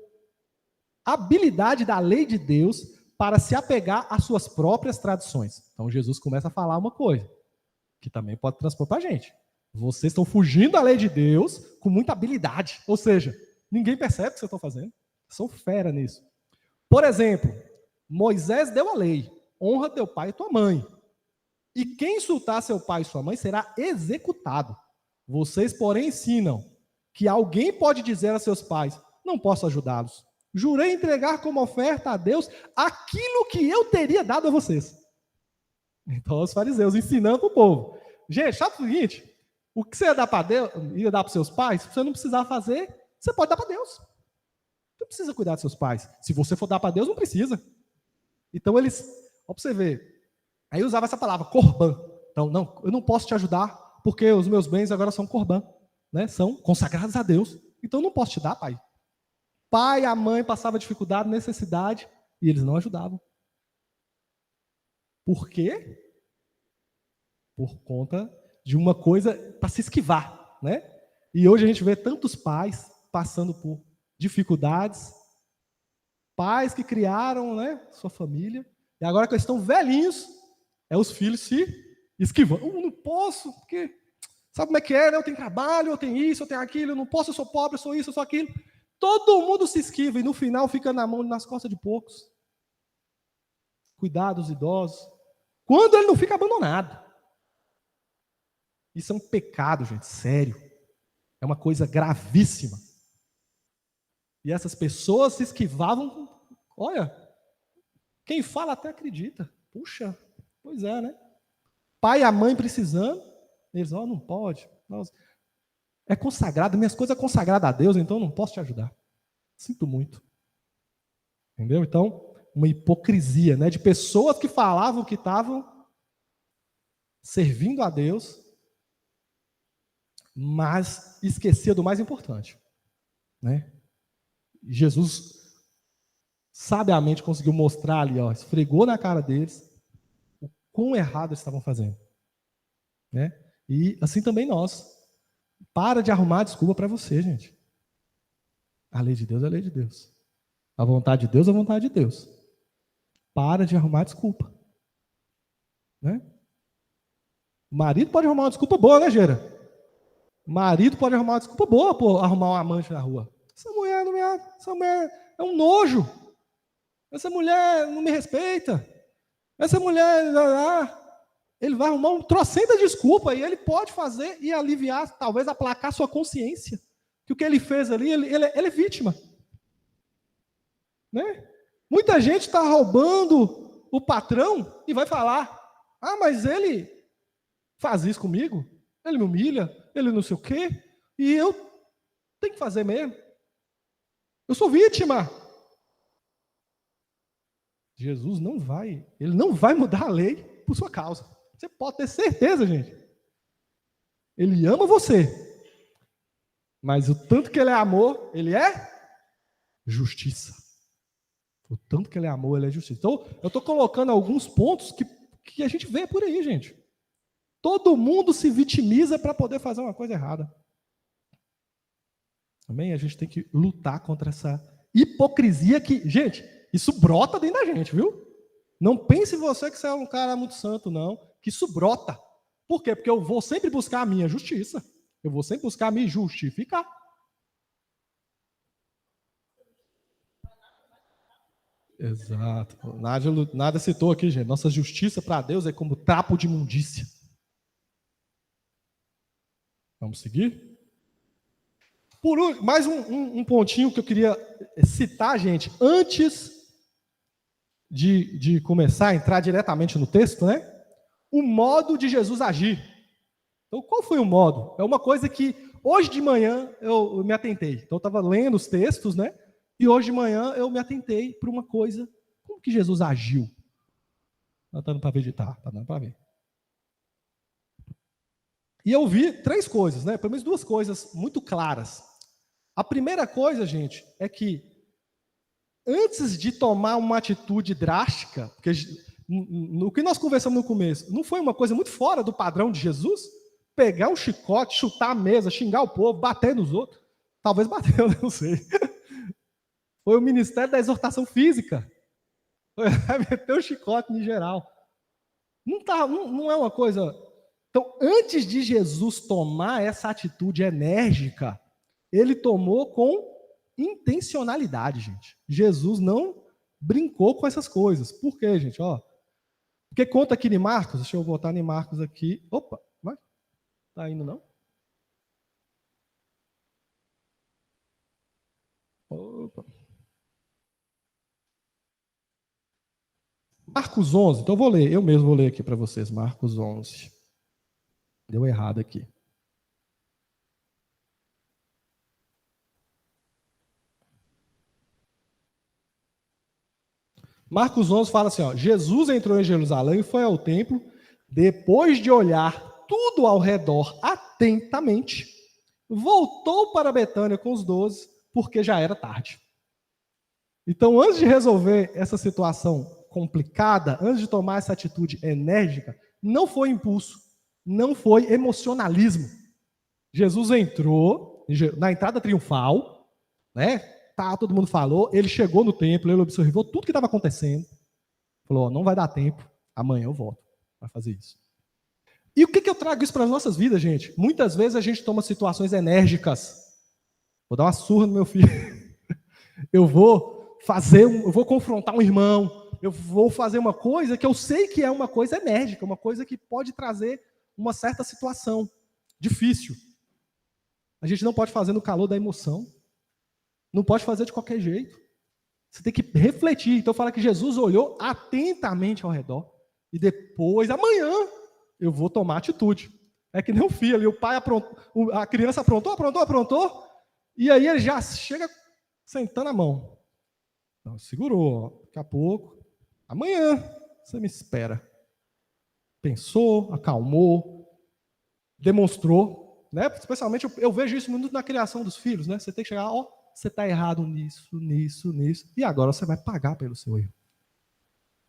habilidade da lei de Deus para se apegar às suas próprias tradições. Então Jesus começa a falar uma coisa que também pode transpor para a gente. Vocês estão fugindo da lei de Deus com muita habilidade. Ou seja, ninguém percebe o que vocês estão fazendo. São fera nisso. Por exemplo, Moisés deu a lei. Honra teu pai e tua mãe. E quem insultar seu pai e sua mãe será executado. Vocês, porém, ensinam que alguém pode dizer a seus pais, não posso ajudá-los. Jurei entregar como oferta a Deus aquilo que eu teria dado a vocês. Então, os fariseus ensinando para o povo. Gente, sabe o seguinte? O que você ia dar para Deus, ia dar para seus pais, você não precisar fazer, você pode dar para Deus. Você não precisa cuidar dos seus pais. Se você for dar para Deus, não precisa. Então, eles, ó, para você ver, aí usava essa palavra, corban. Então, não, eu não posso te ajudar, porque os meus bens agora são corban, né? São consagrados a Deus. Então, eu não posso te dar, pai. Pai, a mãe passava dificuldade, necessidade, e eles não ajudavam. Por quê? Por conta de uma coisa para se esquivar, né? E hoje a gente vê tantos pais passando por dificuldades, pais que criaram, né, sua família, e agora que eles estão velhinhos, os filhos se esquivando. Eu não posso, porque sabe como é que é, né? Eu tenho trabalho, eu tenho isso, eu tenho aquilo, eu não posso, eu sou pobre, eu sou isso, eu sou aquilo. Todo mundo se esquiva e no final fica na mão e nas costas de poucos. Cuidar dos idosos. Quando ele não fica abandonado. Isso é um pecado, gente, sério. É uma coisa gravíssima. E essas pessoas se esquivavam. Olha, quem fala até acredita. Puxa, pois é, né? Pai e a mãe precisando, eles, não pode. Nossa, é consagrado, minhas coisas são consagradas a Deus, então eu não posso te ajudar. Sinto muito. Entendeu? Então, uma hipocrisia, né? De pessoas que falavam que estavam servindo a Deus, mas esquecia do mais importante, né? Jesus sabiamente conseguiu mostrar ali, esfregou na cara deles o quão errado eles estavam fazendo, né? E assim também nós. Para de arrumar desculpa para você, gente. A lei de Deus é a lei de Deus. A vontade de Deus é a vontade de Deus. Para de arrumar desculpa, né? O marido pode arrumar uma desculpa boa, né, Gera? O marido pode arrumar uma desculpa boa por arrumar um amante na rua. Essa mulher é um nojo. Essa mulher não me respeita. Essa mulher... Ele vai arrumar um trocenta de desculpa e ele pode fazer e aliviar, talvez aplacar sua consciência. Que o que ele fez ali, ele é vítima. Né? Muita gente está roubando o patrão e vai falar, mas ele faz isso comigo, ele me humilha, ele não sei o quê, e eu tenho que fazer mesmo. Eu sou vítima. Jesus ele não vai mudar a lei por sua causa. Você pode ter certeza, gente. Ele ama você. Mas o tanto que ele é amor, ele é justiça. O tanto que ele é amor, ele é justiça. Então, eu estou colocando alguns pontos que a gente vê por aí, gente. Todo mundo se vitimiza para poder fazer uma coisa errada. Amém? A gente tem que lutar contra essa hipocrisia que, gente, isso brota dentro da gente, viu? Não pense você que você é um cara muito santo, não. Que isso brota. Por quê? Porque eu vou sempre buscar a minha justiça. Eu vou sempre buscar me justificar. Exato. Nada citou aqui, gente. Nossa justiça para Deus é como trapo de imundícia. Vamos seguir? Mais um pontinho que eu queria citar, gente, antes de começar a entrar diretamente no texto, né? O modo de Jesus agir. Então, qual foi o modo? É uma coisa que hoje de manhã eu me atentei. Então, eu estava lendo os textos, né? E hoje de manhã eu me atentei para uma coisa. Como que Jesus agiu? Não está dando para ver, tá dando para ver. E eu vi 3 coisas, né? Pelo menos 2 coisas muito claras. A primeira coisa, gente, é que antes de tomar uma atitude drástica, porque no que nós conversamos no começo, não foi uma coisa muito fora do padrão de Jesus? Pegar um chicote, chutar a mesa, xingar o povo, bater nos outros. Talvez bateu, não sei. Foi o ministério da exortação física. Foi meter o chicote em geral. Não é uma coisa... Então, antes de Jesus tomar essa atitude enérgica, ele tomou com intencionalidade, gente. Jesus não brincou com essas coisas. Por quê, gente? Porque conta aqui em Marcos, deixa eu botar em Marcos aqui. Opa, vai. Tá indo não? Opa. Marcos 11, então eu mesmo vou ler aqui para vocês, Marcos 11. Deu errado aqui. Marcos 11 fala assim, Jesus entrou em Jerusalém e foi ao templo, depois de olhar tudo ao redor atentamente, voltou para Betânia com os 12, porque já era tarde. Então, antes de resolver essa situação complicada, antes de tomar essa atitude enérgica, não foi impulso, não foi emocionalismo. Jesus entrou na entrada triunfal, né? Todo mundo falou, ele chegou no templo, ele observou tudo que estava acontecendo. Falou, não vai dar tempo, amanhã eu volto para fazer isso. E o que eu trago isso para as nossas vidas, gente? Muitas vezes a gente toma situações enérgicas. Vou dar uma surra no meu filho. Eu vou confrontar um irmão. Eu vou fazer uma coisa que eu sei que é uma coisa enérgica, uma coisa que pode trazer uma certa situação difícil. A gente não pode fazer no calor da emoção. Não pode fazer de qualquer jeito. Você tem que refletir. Então fala que Jesus olhou atentamente ao redor. E depois, amanhã, eu vou tomar atitude. É que nem um filho ali, o pai aprontou, a criança aprontou, e aí ele já chega sentando a mão. Não, segurou, daqui a pouco. Amanhã você me espera. Pensou, acalmou, demonstrou, né? Especialmente eu vejo isso muito na criação dos filhos, né? Você tem que chegar, você está errado nisso, e agora você vai pagar pelo seu erro.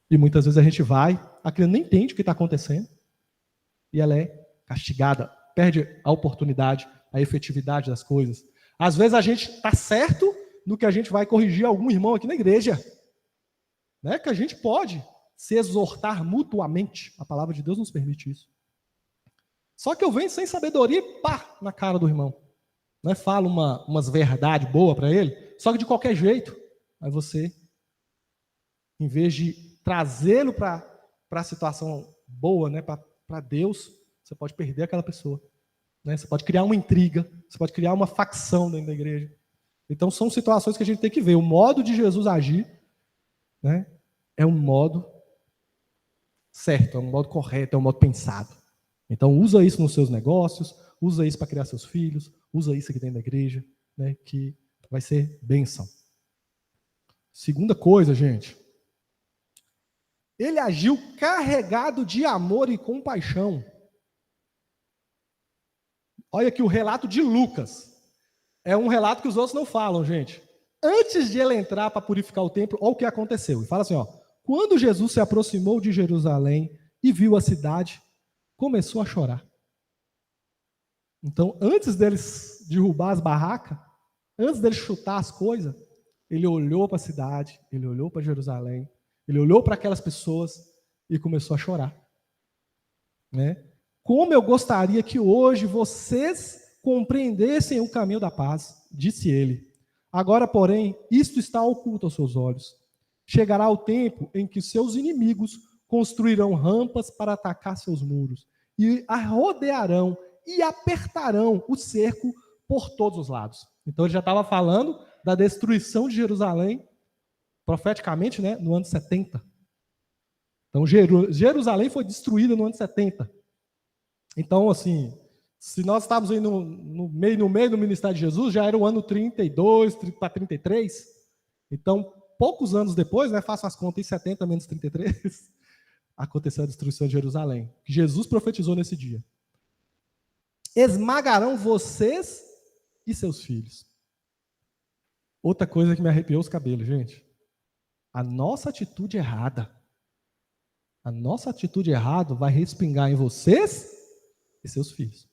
E muitas vezes a gente a criança nem entende o que está acontecendo, e ela é castigada, perde a oportunidade, a efetividade das coisas. Às vezes a gente está certo no que a gente vai corrigir algum irmão aqui na igreja, né? Que a gente pode se exortar mutuamente. A palavra de Deus nos permite isso. Só que eu venho sem sabedoria e pá, na cara do irmão. Né? Falo umas verdades boas para ele, só que de qualquer jeito. Aí você, em vez de trazê-lo para a situação boa, né? Para Deus, você pode perder aquela pessoa. Né? Você pode criar uma intriga, você pode criar uma facção dentro da igreja. Então são situações que a gente tem que ver. O modo de Jesus agir, né, é um modo certo, é um modo correto, é um modo pensado. Então usa isso nos seus negócios, usa isso para criar seus filhos, usa isso aqui dentro da igreja, né, que vai ser bênção. Segunda coisa, gente. Ele agiu carregado de amor e compaixão. Olha aqui o relato de Lucas. É um relato que os outros não falam, gente. Antes de ele entrar para purificar o templo, olha o que aconteceu. Ele fala assim, quando Jesus se aproximou de Jerusalém e viu a cidade, começou a chorar. Então, antes deles derrubar as barracas, antes deles chutar as coisas, ele olhou para a cidade, ele olhou para Jerusalém, ele olhou para aquelas pessoas e começou a chorar. Né? Como eu gostaria que hoje vocês compreendessem o caminho da paz, disse ele. Agora, porém, isto está oculto aos seus olhos. Chegará o tempo em que seus inimigos construirão rampas para atacar seus muros, e a rodearão e apertarão o cerco por todos os lados. Então ele já estava falando da destruição de Jerusalém, profeticamente, né, no ano 70. Então Jerusalém foi destruída no ano 70. Então, assim, se nós estávamos aí no meio do ministério de Jesus, já era o ano 32 para 33. Então, poucos anos depois, né, façam as contas, em 70 menos 33, aconteceu a destruição de Jerusalém, que Jesus profetizou nesse dia. Esmagarão vocês e seus filhos. Outra coisa que me arrepiou os cabelos, gente. A nossa atitude errada vai respingar em vocês e seus filhos.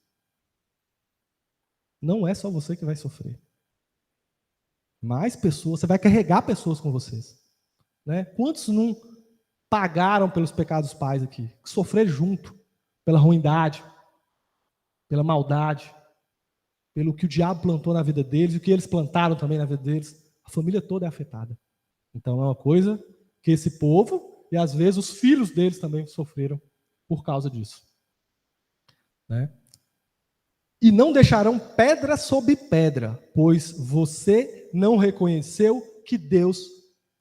Não é só você que vai sofrer. Mais pessoas, você vai carregar pessoas com vocês. Né? Quantos não pagaram pelos pecados dos pais aqui? Que sofreram junto, pela ruindade, pela maldade, pelo que o diabo plantou na vida deles e o que eles plantaram também na vida deles. A família toda é afetada. Então é uma coisa que esse povo, e às vezes os filhos deles também sofreram por causa disso. Né? E não deixarão pedra sobre pedra, pois você não reconheceu que Deus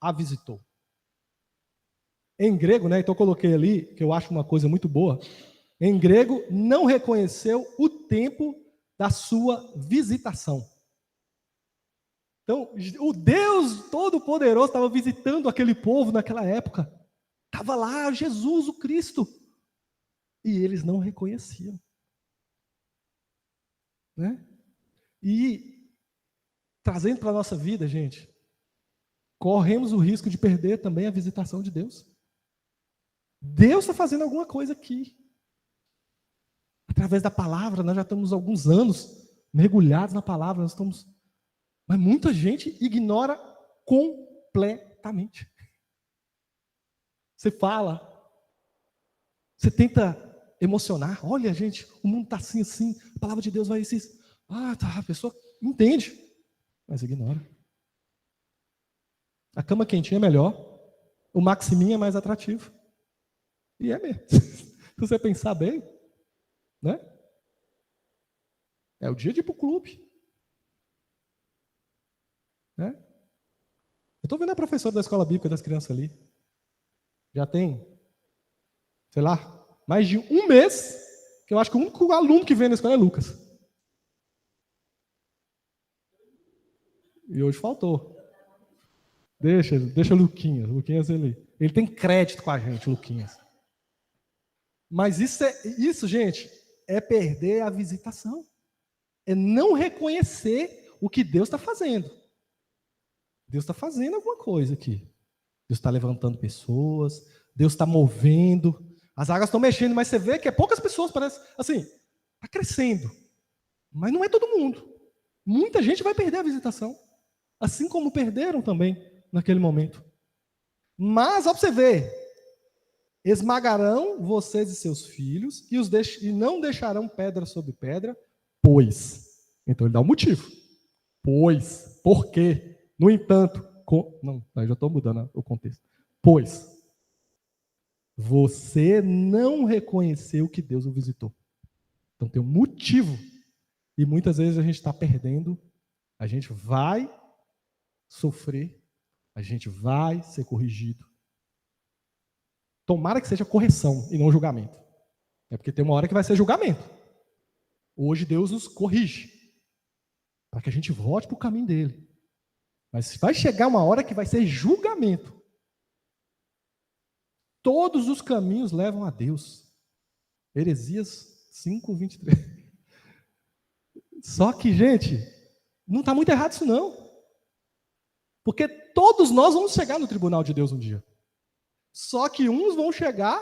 a visitou. Em grego, né, então eu coloquei ali, que eu acho uma coisa muito boa, em grego, não reconheceu o tempo da sua visitação. Então, o Deus Todo-Poderoso estava visitando aquele povo naquela época. Estava lá Jesus, o Cristo. E eles não reconheciam. Né? E, trazendo para a nossa vida, gente, corremos o risco de perder também a visitação de Deus. Deus está fazendo alguma coisa aqui. Através da palavra, nós já estamos há alguns anos mergulhados na palavra, mas muita gente ignora completamente. Você fala, você tenta emocionar. Olha, gente, o mundo está assim, assim, a palavra de Deus vai assim. Ah, tá, a pessoa entende, mas ignora. A cama quentinha é melhor, o maximinha é mais atrativo. E é mesmo. Se você pensar bem, né? É o dia de ir para o clube. Né? Eu estou vendo a professora da escola bíblica das crianças ali. Já tem, sei lá, mais de um mês, que eu acho que o único aluno que vem na escola é Lucas. E hoje faltou. Deixa o Luquinhas. Luquinhas, ele tem crédito com a gente, Luquinhas. Mas isso, gente, é perder a visitação. É não reconhecer o que Deus está fazendo. Deus está fazendo alguma coisa aqui. Deus está levantando pessoas, Deus está movendo, as águas estão mexendo, mas você vê que é poucas pessoas, parece, assim, está crescendo. Mas não é todo mundo. Muita gente vai perder a visitação, assim como perderam também naquele momento. Mas, ó, para você ver, esmagarão vocês e seus filhos e não deixarão pedra sobre pedra, pois. Então ele dá um motivo. Pois, por quê? No entanto, não, eu já estou mudando o contexto. Pois, você não reconheceu que Deus o visitou. Então tem um motivo. E muitas vezes a gente está perdendo, a gente vai sofrer, a gente vai ser corrigido. Tomara que seja correção e não julgamento. É porque tem uma hora que vai ser julgamento. Hoje Deus nos corrige, para que a gente volte para o caminho dele. Mas vai chegar uma hora que vai ser julgamento. Todos os caminhos levam a Deus. Heresias 5:23. Só que, gente, não está muito errado isso não. Porque todos nós vamos chegar no tribunal de Deus um dia. Só que uns vão chegar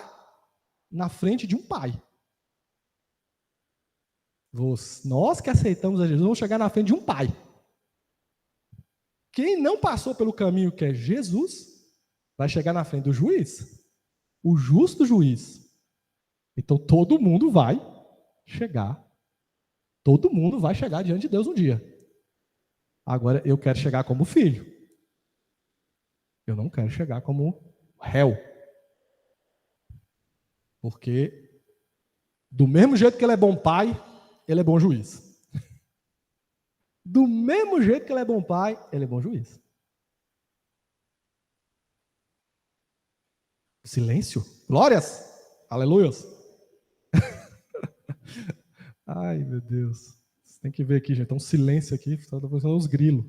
na frente de um pai. Nós que aceitamos a Jesus vamos chegar na frente de um pai. Quem não passou pelo caminho que é Jesus, vai chegar na frente do juiz, o justo juiz. Então todo mundo vai chegar diante de Deus um dia. Agora eu quero chegar como filho. Eu não quero chegar como réu. Porque do mesmo jeito que ele é bom pai, ele é bom juiz. Do mesmo jeito que ele é bom pai, ele é bom juiz. Silêncio. Glórias. Aleluias. Ai, meu Deus. Você tem que ver aqui, gente. Tem um silêncio aqui. Está parecendo os grilos.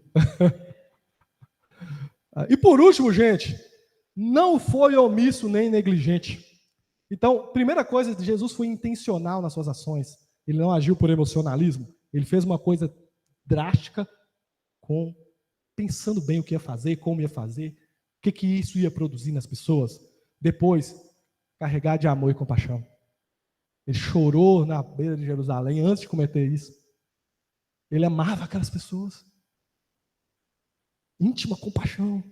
E por último, gente, não foi omisso nem negligente. Então, primeira coisa, Jesus foi intencional nas suas ações. Ele não agiu por emocionalismo. Ele fez uma coisa drástica, pensando bem o que ia fazer, como ia fazer, o que isso ia produzir nas pessoas. Depois, carregar de amor e compaixão. Ele chorou na beira de Jerusalém antes de cometer isso. Ele amava aquelas pessoas. Íntima compaixão.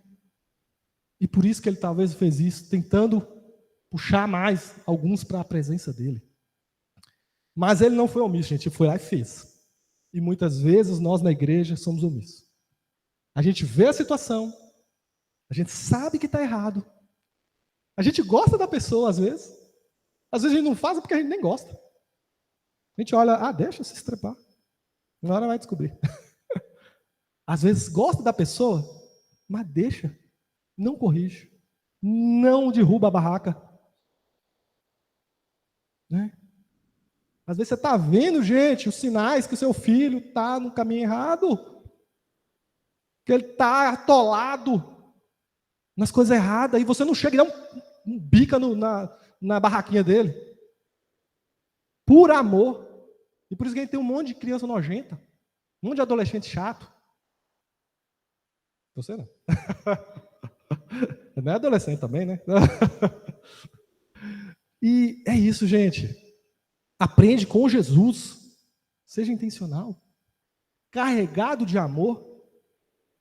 E por isso que ele talvez fez isso, tentando puxar mais alguns para a presença dele. Mas ele não foi omisso, gente. Ele foi lá e fez. E muitas vezes nós na igreja somos omissos. A gente vê a situação, a gente sabe que está errado. A gente gosta da pessoa às vezes. Às vezes a gente não faz porque a gente nem gosta. A gente olha, deixa se estrepar. Uma hora vai descobrir. Às vezes gosta da pessoa, mas deixa. Não corrige. Não derruba a barraca. Né? Às vezes você está vendo, gente, os sinais que o seu filho está no caminho errado. Que ele está atolado nas coisas erradas. E você não chega e dá um bica na barraquinha dele. Por amor. E por isso que a gente tem um monte de criança nojenta. Um monte de adolescente chato. Você não. Não é adolescente também, né? E é isso, gente. Aprende com Jesus. Seja intencional. Carregado de amor.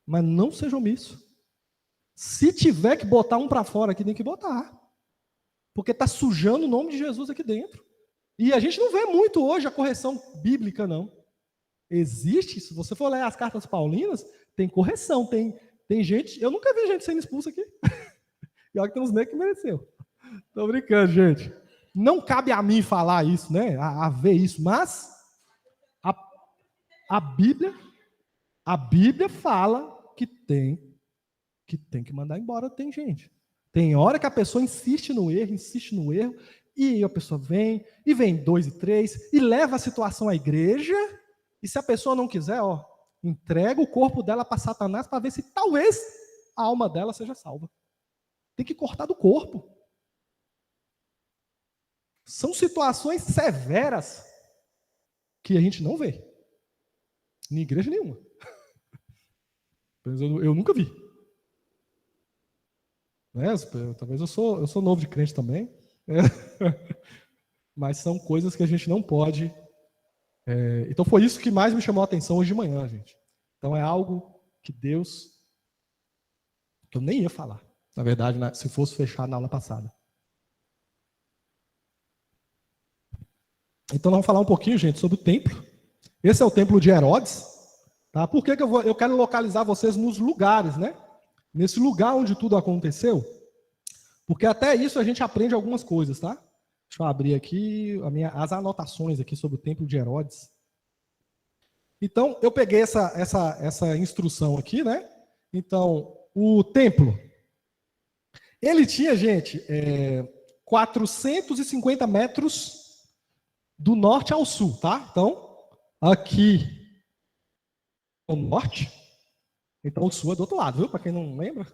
Mas não seja omisso. Se tiver que botar um para fora aqui, tem que botar. Porque está sujando o nome de Jesus aqui dentro. E a gente não vê muito hoje a correção bíblica, não. Existe, se você for ler as cartas paulinas, tem correção, tem gente... Eu nunca vi gente sendo expulsa aqui. E olha que tem uns negros que mereceu. Tô brincando, gente. Não cabe a mim falar isso, né? A ver isso, mas a Bíblia fala que tem que mandar embora, tem gente. Tem hora que a pessoa insiste no erro, e a pessoa vem 2 e 3, e leva a situação à igreja, e se a pessoa não quiser, entrega o corpo dela para Satanás para ver se talvez a alma dela seja salva. Tem que cortar do corpo. São situações severas que a gente não vê. Em igreja nenhuma. Eu nunca vi. Talvez eu sou novo de crente também. Mas são coisas que a gente não pode. Então foi isso que mais me chamou a atenção hoje de manhã, gente. Então é algo que Deus... que eu nem ia falar. Na verdade, se fosse fechar na aula passada. Então, nós vamos falar um pouquinho, gente, sobre o templo. Esse é o templo de Herodes. Tá? Por que eu quero localizar vocês nos lugares, né? Nesse lugar onde tudo aconteceu. Porque até isso a gente aprende algumas coisas, tá? Deixa eu abrir aqui as anotações aqui sobre o templo de Herodes. Então, eu peguei essa instrução aqui, né? Então, o templo, ele tinha, gente, 450 metros do norte ao sul, tá? Então, aqui é o norte, então o sul é do outro lado, viu? Para quem não lembra,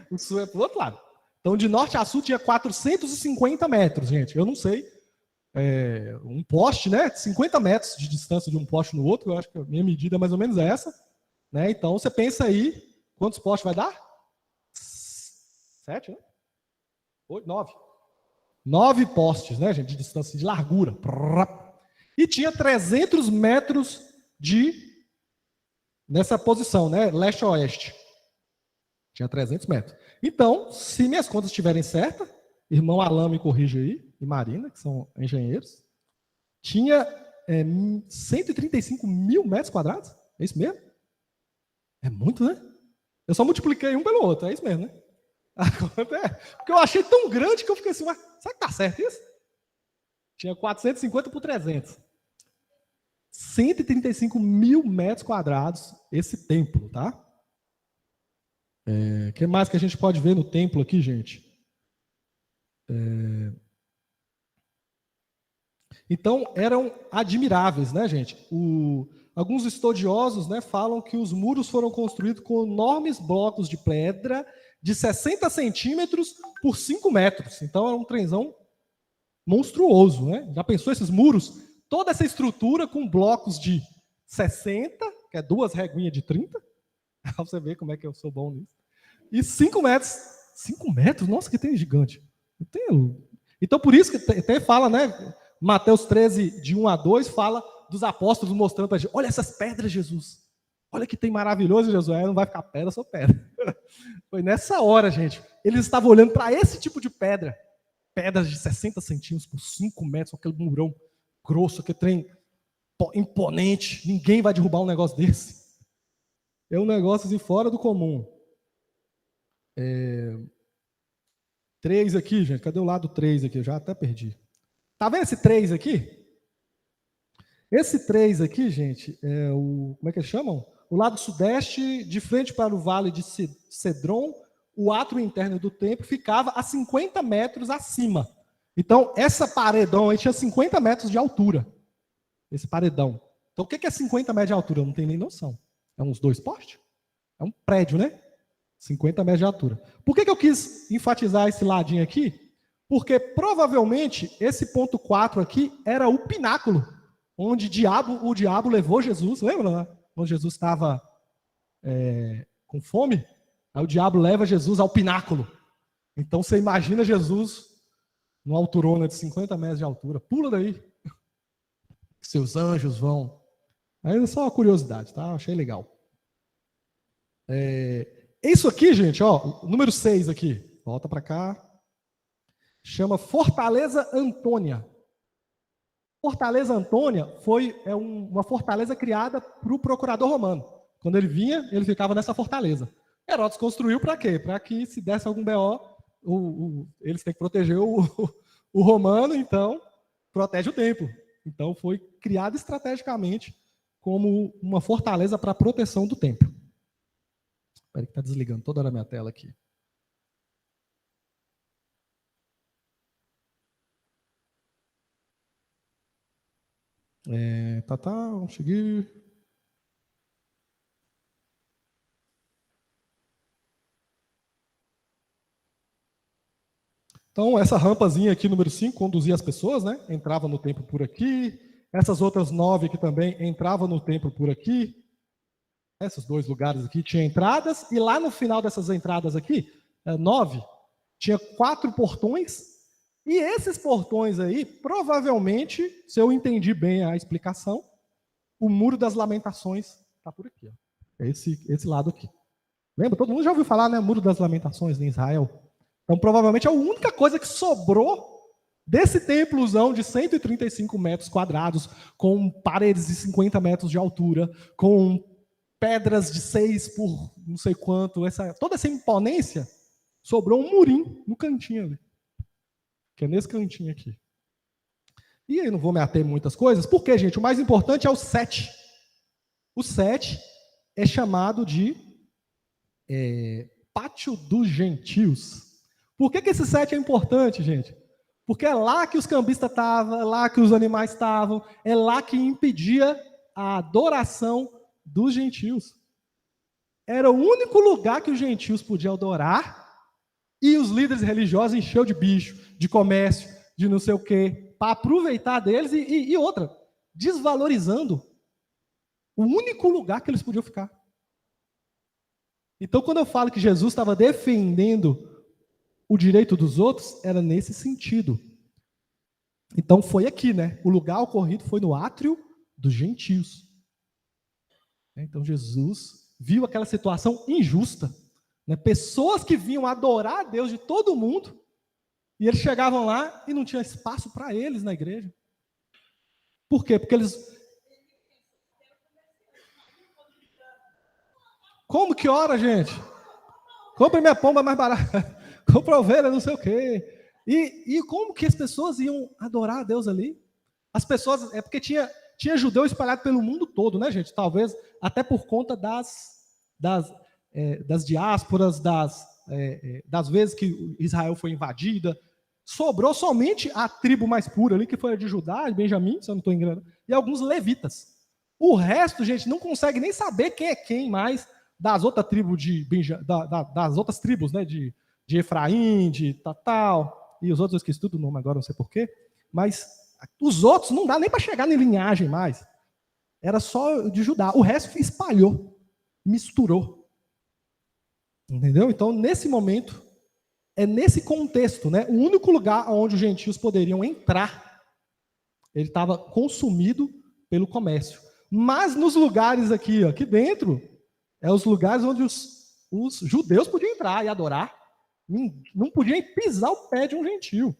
o sul é do outro lado. Então, de norte a sul tinha 450 metros, gente. Eu não sei, um poste, né? 50 metros de distância de um poste no outro, eu acho que a minha medida é mais ou menos essa. Né? Então, você pensa aí, quantos postes vai dar? 7, né? 8, 9. 9 postes, né, gente, de distância, de largura. E tinha 300 metros nessa posição, né, leste a oeste. Tinha 300 metros. Então, se minhas contas estiverem certas, irmão Alain me corrige aí, e Marina, que são engenheiros, tinha 135 mil metros quadrados. É isso mesmo? É muito, né? Eu só multipliquei um pelo outro, é isso mesmo, né? Porque eu achei tão grande que eu fiquei assim, mas será que tá certo isso? Tinha 450 por 300. 135 mil metros quadrados esse templo, tá? O que mais que a gente pode ver no templo aqui, gente? Então, eram admiráveis, né, gente? Alguns estudiosos, né, falam que os muros foram construídos com enormes blocos de pedra de 60 centímetros por 5 metros. Então, era um trenzão monstruoso, né? Já pensou esses muros? Toda essa estrutura com blocos de 60, que é 2 reguinhas de 30. Pra você ver como é que eu sou bom nisso. E 5 metros. 5 metros? Nossa, que tem gigante. Então, por isso que até fala, né? Mateus 13, de 1 a 2, fala dos apóstolos mostrando para a gente, olha essas pedras, Jesus. Olha que tem maravilhoso, Jesus. Não vai ficar pedra, só pedra. Foi nessa hora, gente. Eles estavam olhando para esse tipo de pedra. Pedras de 60 centímetros por 5 metros, aquele murão grosso, aquele trem imponente. Ninguém vai derrubar um negócio desse. É um negócio assim, fora do comum. 3 aqui, gente. Cadê o lado 3 aqui? Eu já até perdi. Tá vendo esse 3 aqui? Esse 3 aqui, gente, é o... Como é que eles chamam? O lado sudeste, de frente para o vale de Cedron, o átrio interno do templo ficava a 50 metros acima. Então, essa paredão aí tinha 50 metros de altura. Esse paredão. Então, o que é 50 metros de altura? Eu não tenho nem noção. É uns 2 postes? É um prédio, né? 50 metros de altura. Por que eu quis enfatizar esse ladinho aqui? Porque, provavelmente, esse ponto 4 aqui era o pináculo, onde o diabo levou Jesus. Lembra, né? Quando Jesus estava com fome? Aí o diabo leva Jesus ao pináculo. Então, você imagina Jesus numa alturona de 50 metros de altura. Pula daí. Seus anjos vão. Aí é só uma curiosidade, tá? Achei legal. Isso aqui, gente, ó, número 6 aqui. Volta para cá. Chama Fortaleza Antônia. Fortaleza Antônia foi uma fortaleza criada para o procurador romano. Quando ele vinha, ele ficava nessa fortaleza. Herodes construiu para quê? Para que, se desse algum BO, eles têm que proteger o romano, então protege o templo. Então foi criado estrategicamente como uma fortaleza para a proteção do templo. Espera que está desligando toda a minha tela aqui. Vamos seguir. Então, essa rampazinha aqui, número 5, conduzia as pessoas, né? Entrava no templo por aqui. Essas outras 9 aqui também entravam no templo por aqui. Esses 2 lugares aqui tinham entradas. E lá no final dessas entradas aqui, 9, tinha 4 portões. E esses portões aí, provavelmente, se eu entendi bem a explicação, o Muro das Lamentações está por aqui. Ó. É esse lado aqui. Lembra? Todo mundo já ouviu falar, né? Muro das Lamentações em Israel. Então, provavelmente, a única coisa que sobrou desse templozão de 135 metros quadrados, com paredes de 50 metros de altura, com pedras de 6 por não sei quanto, toda essa imponência, sobrou um murinho no cantinho ali. Que é nesse cantinho aqui. E aí não vou me ater em muitas coisas, porque, gente, o mais importante é o 7. O 7 é chamado de Pátio dos Gentios. Por que esse 7 é importante, gente? Porque é lá que os cambistas estavam, é lá que os animais estavam, é lá que impedia a adoração dos gentios. Era o único lugar que os gentios podiam adorar e os líderes religiosos encheu de bicho, de comércio, de não sei o quê, para aproveitar deles e outra, desvalorizando o único lugar que eles podiam ficar. Então, quando eu falo que Jesus estava defendendo o direito dos outros, era nesse sentido. Então, foi aqui, né? O lugar ocorrido foi no átrio dos gentios. Então, Jesus viu aquela situação injusta. Né? Pessoas que vinham adorar a Deus de todo mundo, e eles chegavam lá e não tinha espaço para eles na igreja. Por quê? Porque eles... Como que ora, gente? Compre minha pomba mais barata. Compra ovelha, não sei o quê. E como que as pessoas iam adorar a Deus ali? As pessoas... É porque tinha judeu espalhado pelo mundo todo, né, gente? Talvez até por conta das diásporas, das vezes que Israel foi invadida. Sobrou somente a tribo mais pura ali, que foi a de Judá, de Benjamim, se eu não estou enganando, e alguns levitas. O resto, gente, não consegue nem saber quem é quem mais das outras tribos das outras tribos, né, de Efraim, de Tatal, e os outros eu esqueci tudo o nome agora, não sei porquê, mas os outros não dá nem para chegar na linhagem mais. Era só de Judá. O resto espalhou, misturou. Entendeu? Então, nesse momento, é nesse contexto, né? O único lugar onde os gentios poderiam entrar, ele estava consumido pelo comércio. Mas nos lugares aqui, aqui dentro, os lugares onde os judeus podiam entrar e adorar. Não podiam nem pisar o pé de um gentio.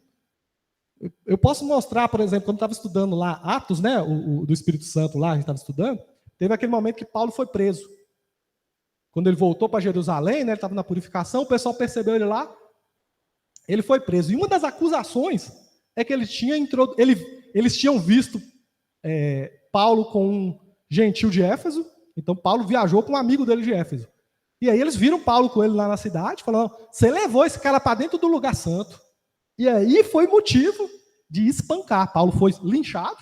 Eu posso mostrar, por exemplo, quando estava estudando lá Atos, né, do Espírito Santo lá, a gente estava estudando, teve aquele momento que Paulo foi preso. Quando ele voltou para Jerusalém, né, ele estava na purificação, o pessoal percebeu ele lá, ele foi preso. E uma das acusações é que eles tinham visto Paulo com um gentil de Éfeso, então Paulo viajou com um amigo dele de Éfeso. E aí eles viram Paulo com ele lá na cidade, falando, você levou esse cara para dentro do lugar santo. E aí foi motivo de espancar. Paulo foi linchado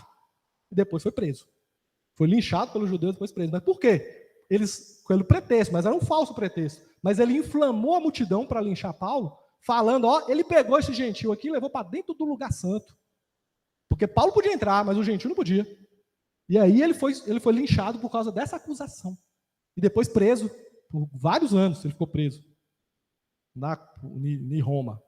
e depois foi preso. Foi linchado pelos judeus e depois preso. Mas por quê? Pelo pretexto, mas era um falso pretexto. Mas ele inflamou a multidão para linchar Paulo, falando, ele pegou esse gentil aqui e levou para dentro do lugar santo. Porque Paulo podia entrar, mas o gentil não podia. E aí ele foi linchado por causa dessa e depois preso por vários anos. Ele ficou preso em Roma,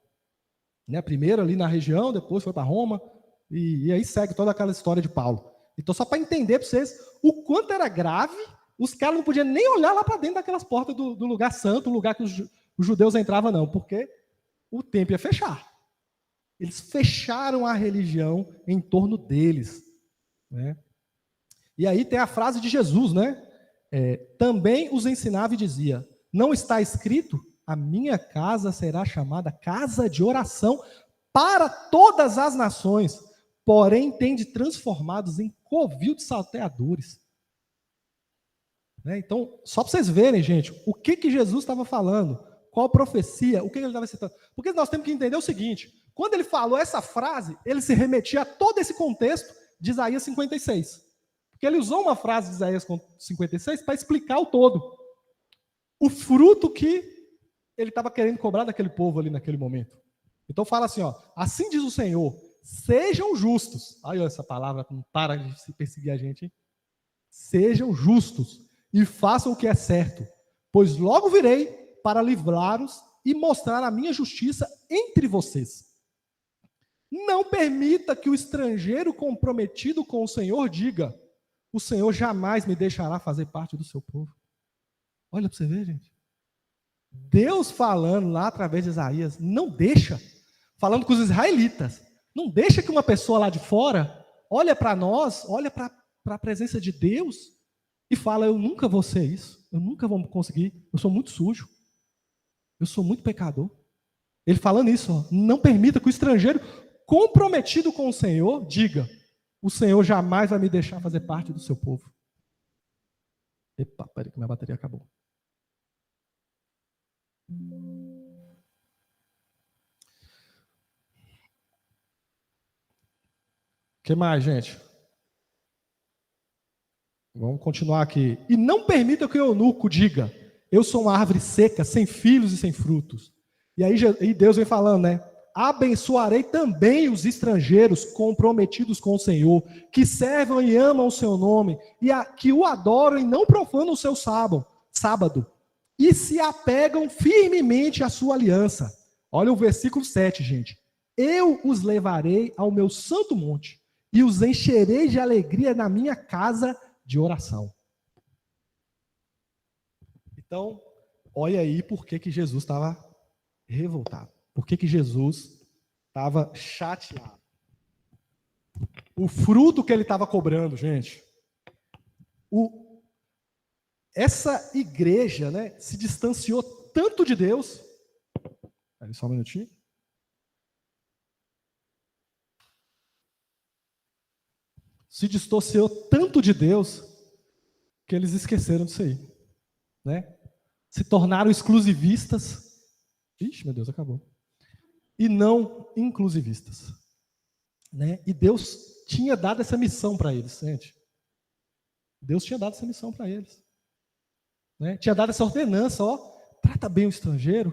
né? Primeiro ali na região, depois foi para Roma, e aí segue toda aquela história de Paulo. Então, só para entender para vocês o quanto era grave, os caras não podiam nem olhar lá para dentro daquelas portas do lugar santo, o lugar que os judeus entravam, não, porque o templo ia fechar. Eles fecharam a religião em torno deles. né? E aí tem a frase de Jesus, né? Também os ensinava e dizia: não está escrito, a minha casa será chamada casa de oração para todas as nações, porém tende transformados em covil de salteadores. Né? Então, só para vocês verem, gente, o que Jesus estava falando, qual profecia, o que ele estava citando. Porque nós temos que entender o seguinte: quando ele falou essa frase, ele se remetia a todo esse contexto de Isaías 56. Porque ele usou uma frase de Isaías 56 para explicar o todo. O fruto que ele estava querendo cobrar daquele povo ali naquele momento. Então fala assim, ó: assim diz o Senhor, sejam justos. Olha essa palavra, não para de se perseguir a gente, hein? Sejam justos e façam o que é certo, pois logo virei para livrá-los e mostrar a minha justiça entre vocês. Não permita que o estrangeiro comprometido com o Senhor diga: o Senhor jamais me deixará fazer parte do seu povo. Olha para você ver, gente. Deus falando lá através de Isaías, não deixa, falando com os israelitas, não deixa que uma pessoa lá de fora olha para nós, olha para a presença de Deus e fala: eu nunca vou ser isso, eu nunca vou conseguir, eu sou muito sujo, eu sou muito pecador. Ele falando isso, ó, não permita que o estrangeiro comprometido com o Senhor diga: o Senhor jamais vai me deixar fazer parte do seu povo. Epa, peraí que minha bateria acabou. O que mais, gente? Vamos continuar aqui. E não permita que o eunuco diga: eu sou uma árvore seca, sem filhos e sem frutos. E aí Deus vem falando, né? Abençoarei também os estrangeiros comprometidos com o Senhor, que servam e amam o seu nome, que o adoram e não profanam o seu sábado, e se apegam firmemente à sua aliança. Olha o versículo 7, gente. Eu os levarei ao meu santo monte, e os encherei de alegria na minha casa de oração. Então, olha aí por que Jesus estava revoltado. Por que Jesus estava chateado? O fruto que ele estava cobrando, gente. Essa igreja, né, se distanciou tanto de Deus. Peraí, só um minutinho. Se distanciou tanto de Deus que eles esqueceram disso aí, né? Se tornaram exclusivistas. Ixi, meu Deus, acabou. E não inclusivistas, né? E Deus tinha dado essa missão para eles, gente. Deus tinha dado essa missão para eles, né? Tinha dado essa ordenança, ó, trata bem o estrangeiro.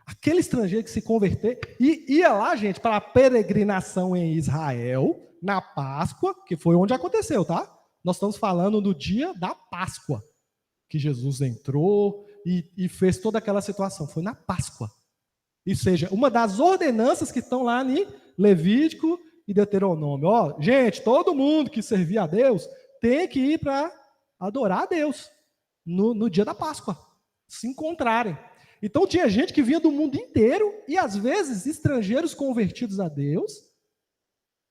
Aquele estrangeiro que se converter, e ia lá, gente, para a peregrinação em Israel, na Páscoa, que foi onde aconteceu, tá? Nós estamos falando do dia da Páscoa, que Jesus entrou e fez toda aquela situação. Foi na Páscoa. Ou seja, uma das ordenanças que estão lá em Levítico e Deuteronômio. Ó, gente, todo mundo que servir a Deus tem que ir para adorar a Deus no dia da Páscoa, se encontrarem. Então tinha gente que vinha do mundo inteiro e às vezes estrangeiros convertidos a Deus,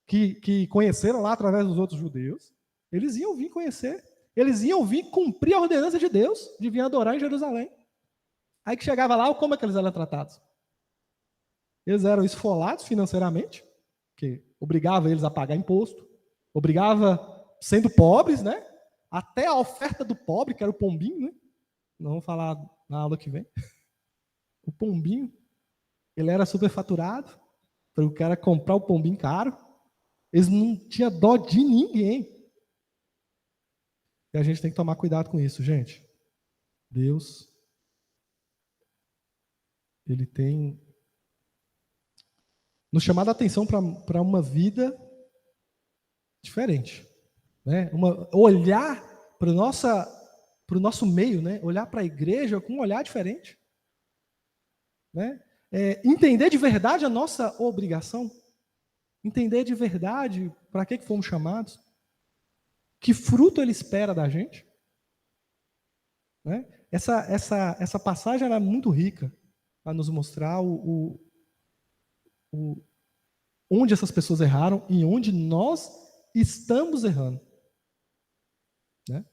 que conheceram lá através dos outros judeus, eles iam vir conhecer, eles iam vir cumprir a ordenança de Deus, de vir adorar em Jerusalém. Aí que chegava lá, como é que eles eram tratados? Eles eram esfolados financeiramente, que obrigava eles a pagar imposto, obrigava, sendo pobres, né? Até a oferta do pobre, que era o pombinho, né? Não vamos falar na aula que vem. O pombinho, ele era superfaturado, para o cara comprar o pombinho caro. Eles não tinham dó de ninguém. E a gente tem que tomar cuidado com isso, gente. Deus, ele tem nos chamado a atenção para uma vida diferente, né? Olhar para o nosso meio, né? Olhar para a igreja com um olhar diferente, né? Entender de verdade a nossa obrigação, entender de verdade para que fomos chamados, que fruto ele espera da gente, né? Essa passagem era muito rica para nos mostrar onde essas pessoas erraram e onde nós estamos errando. Né?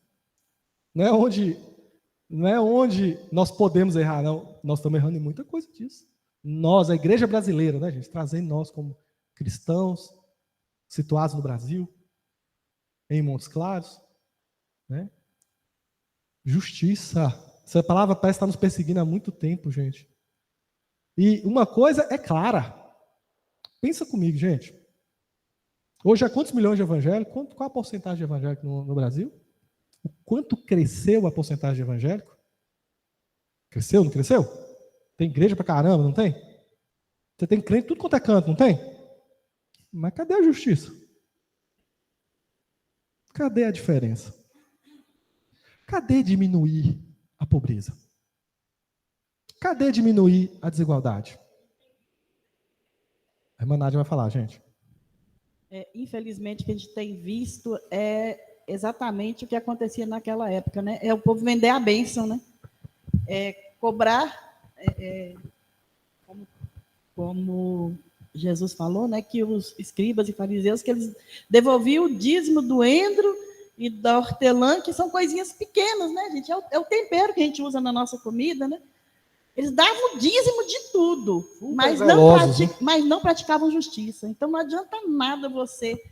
Não é onde nós podemos errar, não. Nós estamos errando em muita coisa disso. Nós, a igreja brasileira, né, gente? Trazendo nós como cristãos, situados no Brasil, em Montes Claros, né? Justiça. Essa palavra parece estar nos perseguindo há muito tempo, gente. E uma coisa é clara. Pensa comigo, gente. Hoje há quantos milhões de evangélicos? Qual a porcentagem de evangélicos no Brasil? O quanto cresceu a porcentagem de evangélico? Cresceu, não cresceu? Tem igreja pra caramba, não tem? Você tem crente tudo quanto é canto, não tem? Mas cadê a justiça? Cadê a diferença? Cadê diminuir a pobreza? Cadê diminuir a desigualdade? A irmã Nádia vai falar, gente. Infelizmente, o que a gente tem visto é exatamente o que acontecia naquela época, né? É o povo vender a bênção, né? Cobrar, como Jesus falou, né? Que os escribas e fariseus, que eles devolviam o dízimo do endro e da hortelã, que são coisinhas pequenas, né, gente? É o tempero que a gente usa na nossa comida, né? Eles davam o dízimo de tudo, mas não praticavam justiça. Então, não adianta nada você,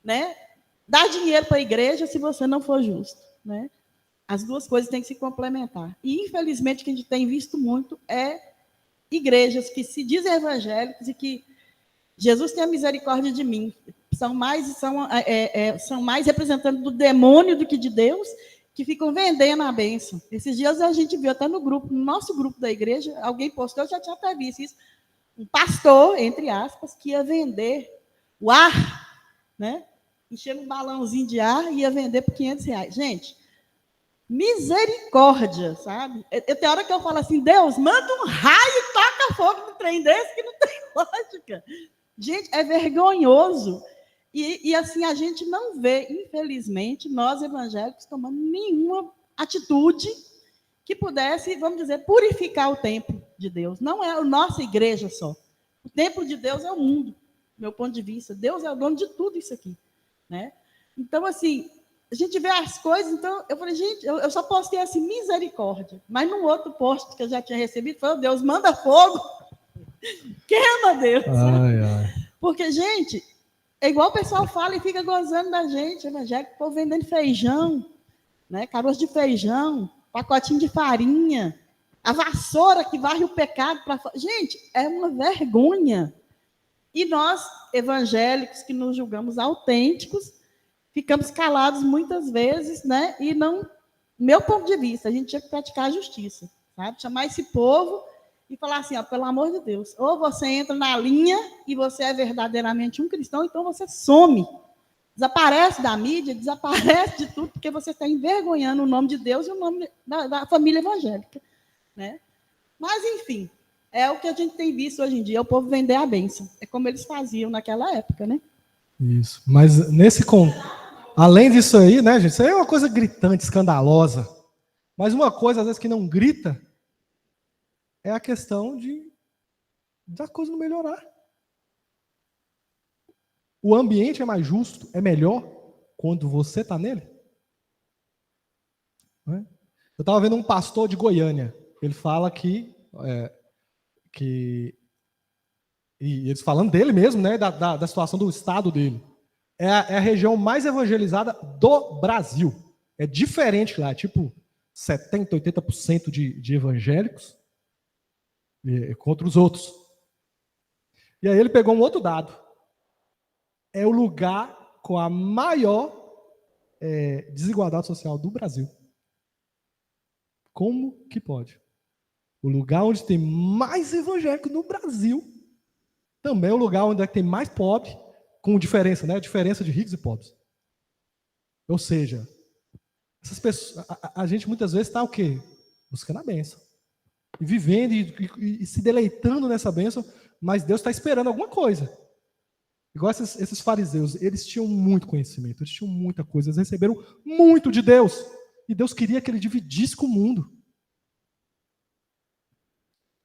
né, dar dinheiro para a igreja se você não for justo, né? As duas coisas têm que se complementar. E, infelizmente, o que a gente tem visto muito é igrejas que se dizem evangélicos e que Jesus tem a misericórdia de mim, são mais representantes do demônio do que de Deus, que ficam vendendo a bênção. Esses dias a gente viu até no nosso grupo da igreja, alguém postou, eu já tinha até visto isso, um pastor, entre aspas, que ia vender o ar, né? Enchendo um balãozinho de ar e ia vender por R$500. Gente, misericórdia, sabe? Tem hora que eu falo assim, Deus, manda um raio e taca fogo no trem desse, que não tem lógica. Gente, é vergonhoso. E assim, a gente não vê, infelizmente, nós evangélicos tomando nenhuma atitude que pudesse, vamos dizer, purificar o templo de Deus. Não é a nossa igreja só. O templo de Deus é o mundo, do meu ponto de vista. Deus é o dono de tudo isso aqui, né? Então, assim, a gente vê as coisas, então, eu falei, gente, eu só postei assim, misericórdia. Mas num outro post que eu já tinha recebido, falou, Deus, manda fogo. Queima, Deus. Ai, ai. Porque, gente, é igual o pessoal fala e fica gozando da gente, evangélico, o povo vendendo feijão, né? Caroço de feijão, pacotinho de farinha, a vassoura que varre o pecado para fora. Gente, é uma vergonha. E nós, evangélicos, que nos julgamos autênticos, ficamos calados muitas vezes, né? E não, meu ponto de vista, a gente tinha que praticar a justiça, sabe? Chamar esse povo e falar assim, ó, pelo amor de Deus, ou você entra na linha e você é verdadeiramente um cristão, então você some. Desaparece da mídia, desaparece de tudo, porque você está envergonhando o nome de Deus e o nome da família evangélica, né? Mas, enfim, é o que a gente tem visto hoje em dia, o povo vender a bênção. É como eles faziam naquela época, né? Isso. Mas além disso aí, né, gente? Isso aí é uma coisa gritante, escandalosa. Mas uma coisa, às vezes, que não grita é a questão da coisa não melhorar. O ambiente é mais justo, é melhor quando você está nele. Não é? Eu estava vendo um pastor de Goiânia. Ele fala que e eles falando dele mesmo, né, da situação do estado dele. É a região mais evangelizada do Brasil. É diferente lá, tipo 70%, 80% de evangélicos contra os outros. E aí ele pegou um outro dado. É o lugar com a maior desigualdade social do Brasil. Como que pode? O lugar onde tem mais evangélico no Brasil também é o lugar onde tem mais pobre, com diferença, né? A diferença de ricos e pobres. Ou seja, essas pessoas, a gente muitas vezes está o quê? Buscando a bênção. E vivendo e se deleitando nessa bênção, mas Deus está esperando alguma coisa. Igual esses fariseus, eles tinham muito conhecimento, eles tinham muita coisa, eles receberam muito de Deus. E Deus queria que ele dividisse com o mundo.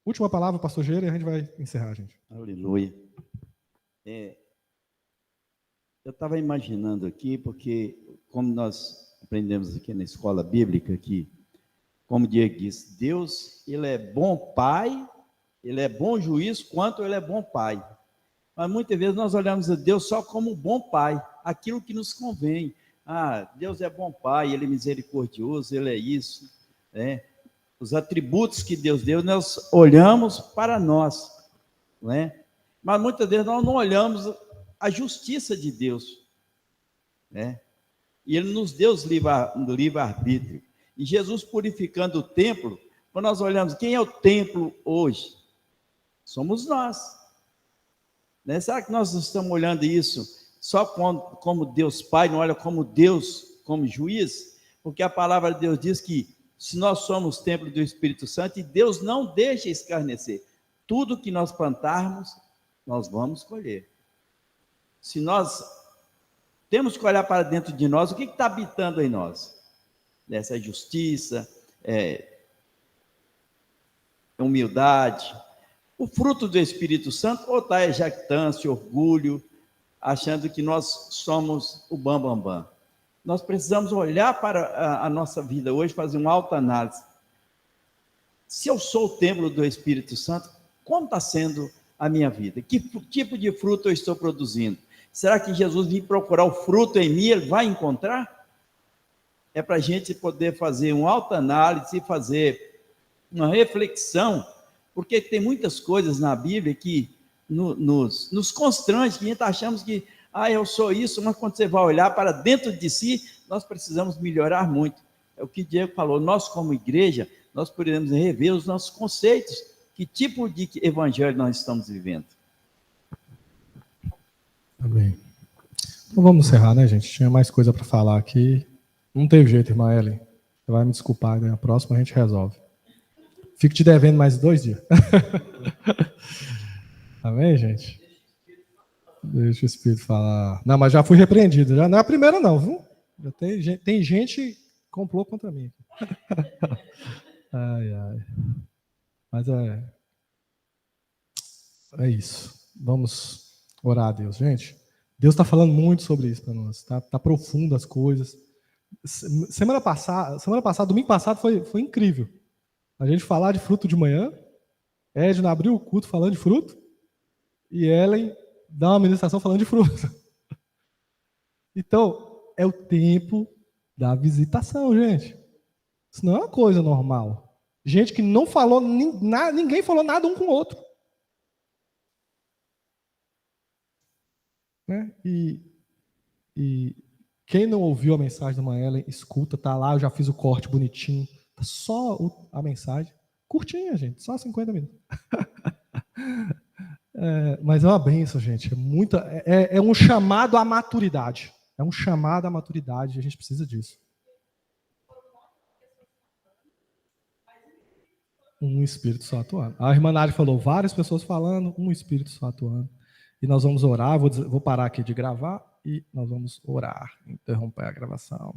Última palavra, pastor Geira, e a gente vai encerrar, gente. Aleluia. Eu estava imaginando aqui, porque como nós aprendemos aqui na escola bíblica, que, como o Diego disse, Deus, ele é bom pai, ele é bom juiz, quanto ele é bom pai. Mas muitas vezes nós olhamos a Deus só como bom pai, aquilo que nos convém. Ah, Deus é bom pai, ele é misericordioso, ele é isso, né? Os atributos que Deus deu, nós olhamos para nós, né? Mas muitas vezes nós não olhamos a justiça de Deus, né? E ele nos deu o livre-arbítrio. E Jesus purificando o templo, quando nós olhamos, quem é o templo hoje? Somos nós. Né? Será que nós estamos olhando isso só como Deus Pai, não olha como Deus, como juiz? Porque a palavra de Deus diz que se nós somos templo do Espírito Santo, e Deus não deixa escarnecer. Tudo que nós plantarmos, nós vamos colher. Se nós temos que olhar para dentro de nós, o que está habitando em nós? Essa justiça, humildade, o fruto do Espírito Santo, ou está jactância, orgulho, achando que nós somos o bambambam. Nós precisamos olhar para a nossa vida hoje, fazer uma autoanálise. Se eu sou o templo do Espírito Santo, como está sendo a minha vida? Que tipo de fruto eu estou produzindo? Será que Jesus vir procurar o fruto em mim, ele vai encontrar? É para a gente poder fazer uma autoanálise e fazer uma reflexão, porque tem muitas coisas na Bíblia que nos constrange, que a gente achamos que, eu sou isso, mas quando você vai olhar para dentro de si, nós precisamos melhorar muito. É o que o Diego falou, nós como igreja, nós podemos rever os nossos conceitos, que tipo de evangelho nós estamos vivendo. Amém. Então vamos encerrar, né, gente? Tinha mais coisa para falar aqui. Não teve jeito, irmã Ellen. Você vai me desculpar, né? A próxima a gente resolve. Fico te devendo mais 2 dias. Amém, gente? Deixa o Espírito falar. Não, mas já fui repreendido. Já não é a primeira, não, viu? Já tem gente que complô contra mim. Ai. Mas é isso. Vamos orar a Deus, gente. Deus está falando muito sobre isso para nós. Tá profundo as coisas. Semana passada, domingo passado, foi incrível. A gente falar de fruto de manhã, Edna abriu o culto falando de fruto, e Ellen dá uma ministração falando de fruto. Então, é o tempo da visitação, gente. Isso não é uma coisa normal. Gente que não falou, ninguém falou nada um com o outro. Né? E quem não ouviu a mensagem da manhã, Ellen, escuta, tá lá, eu já fiz o corte bonitinho. Tá só a mensagem. Curtinha, gente, só 50 minutos. Mas é uma bênção, gente. É um chamado à maturidade. É um chamado à maturidade, a gente precisa disso. Um espírito só atuando. A irmã Nádia falou, várias pessoas falando, um espírito só atuando. E nós vamos orar, vou parar aqui de gravar e nós vamos orar, interromper a gravação.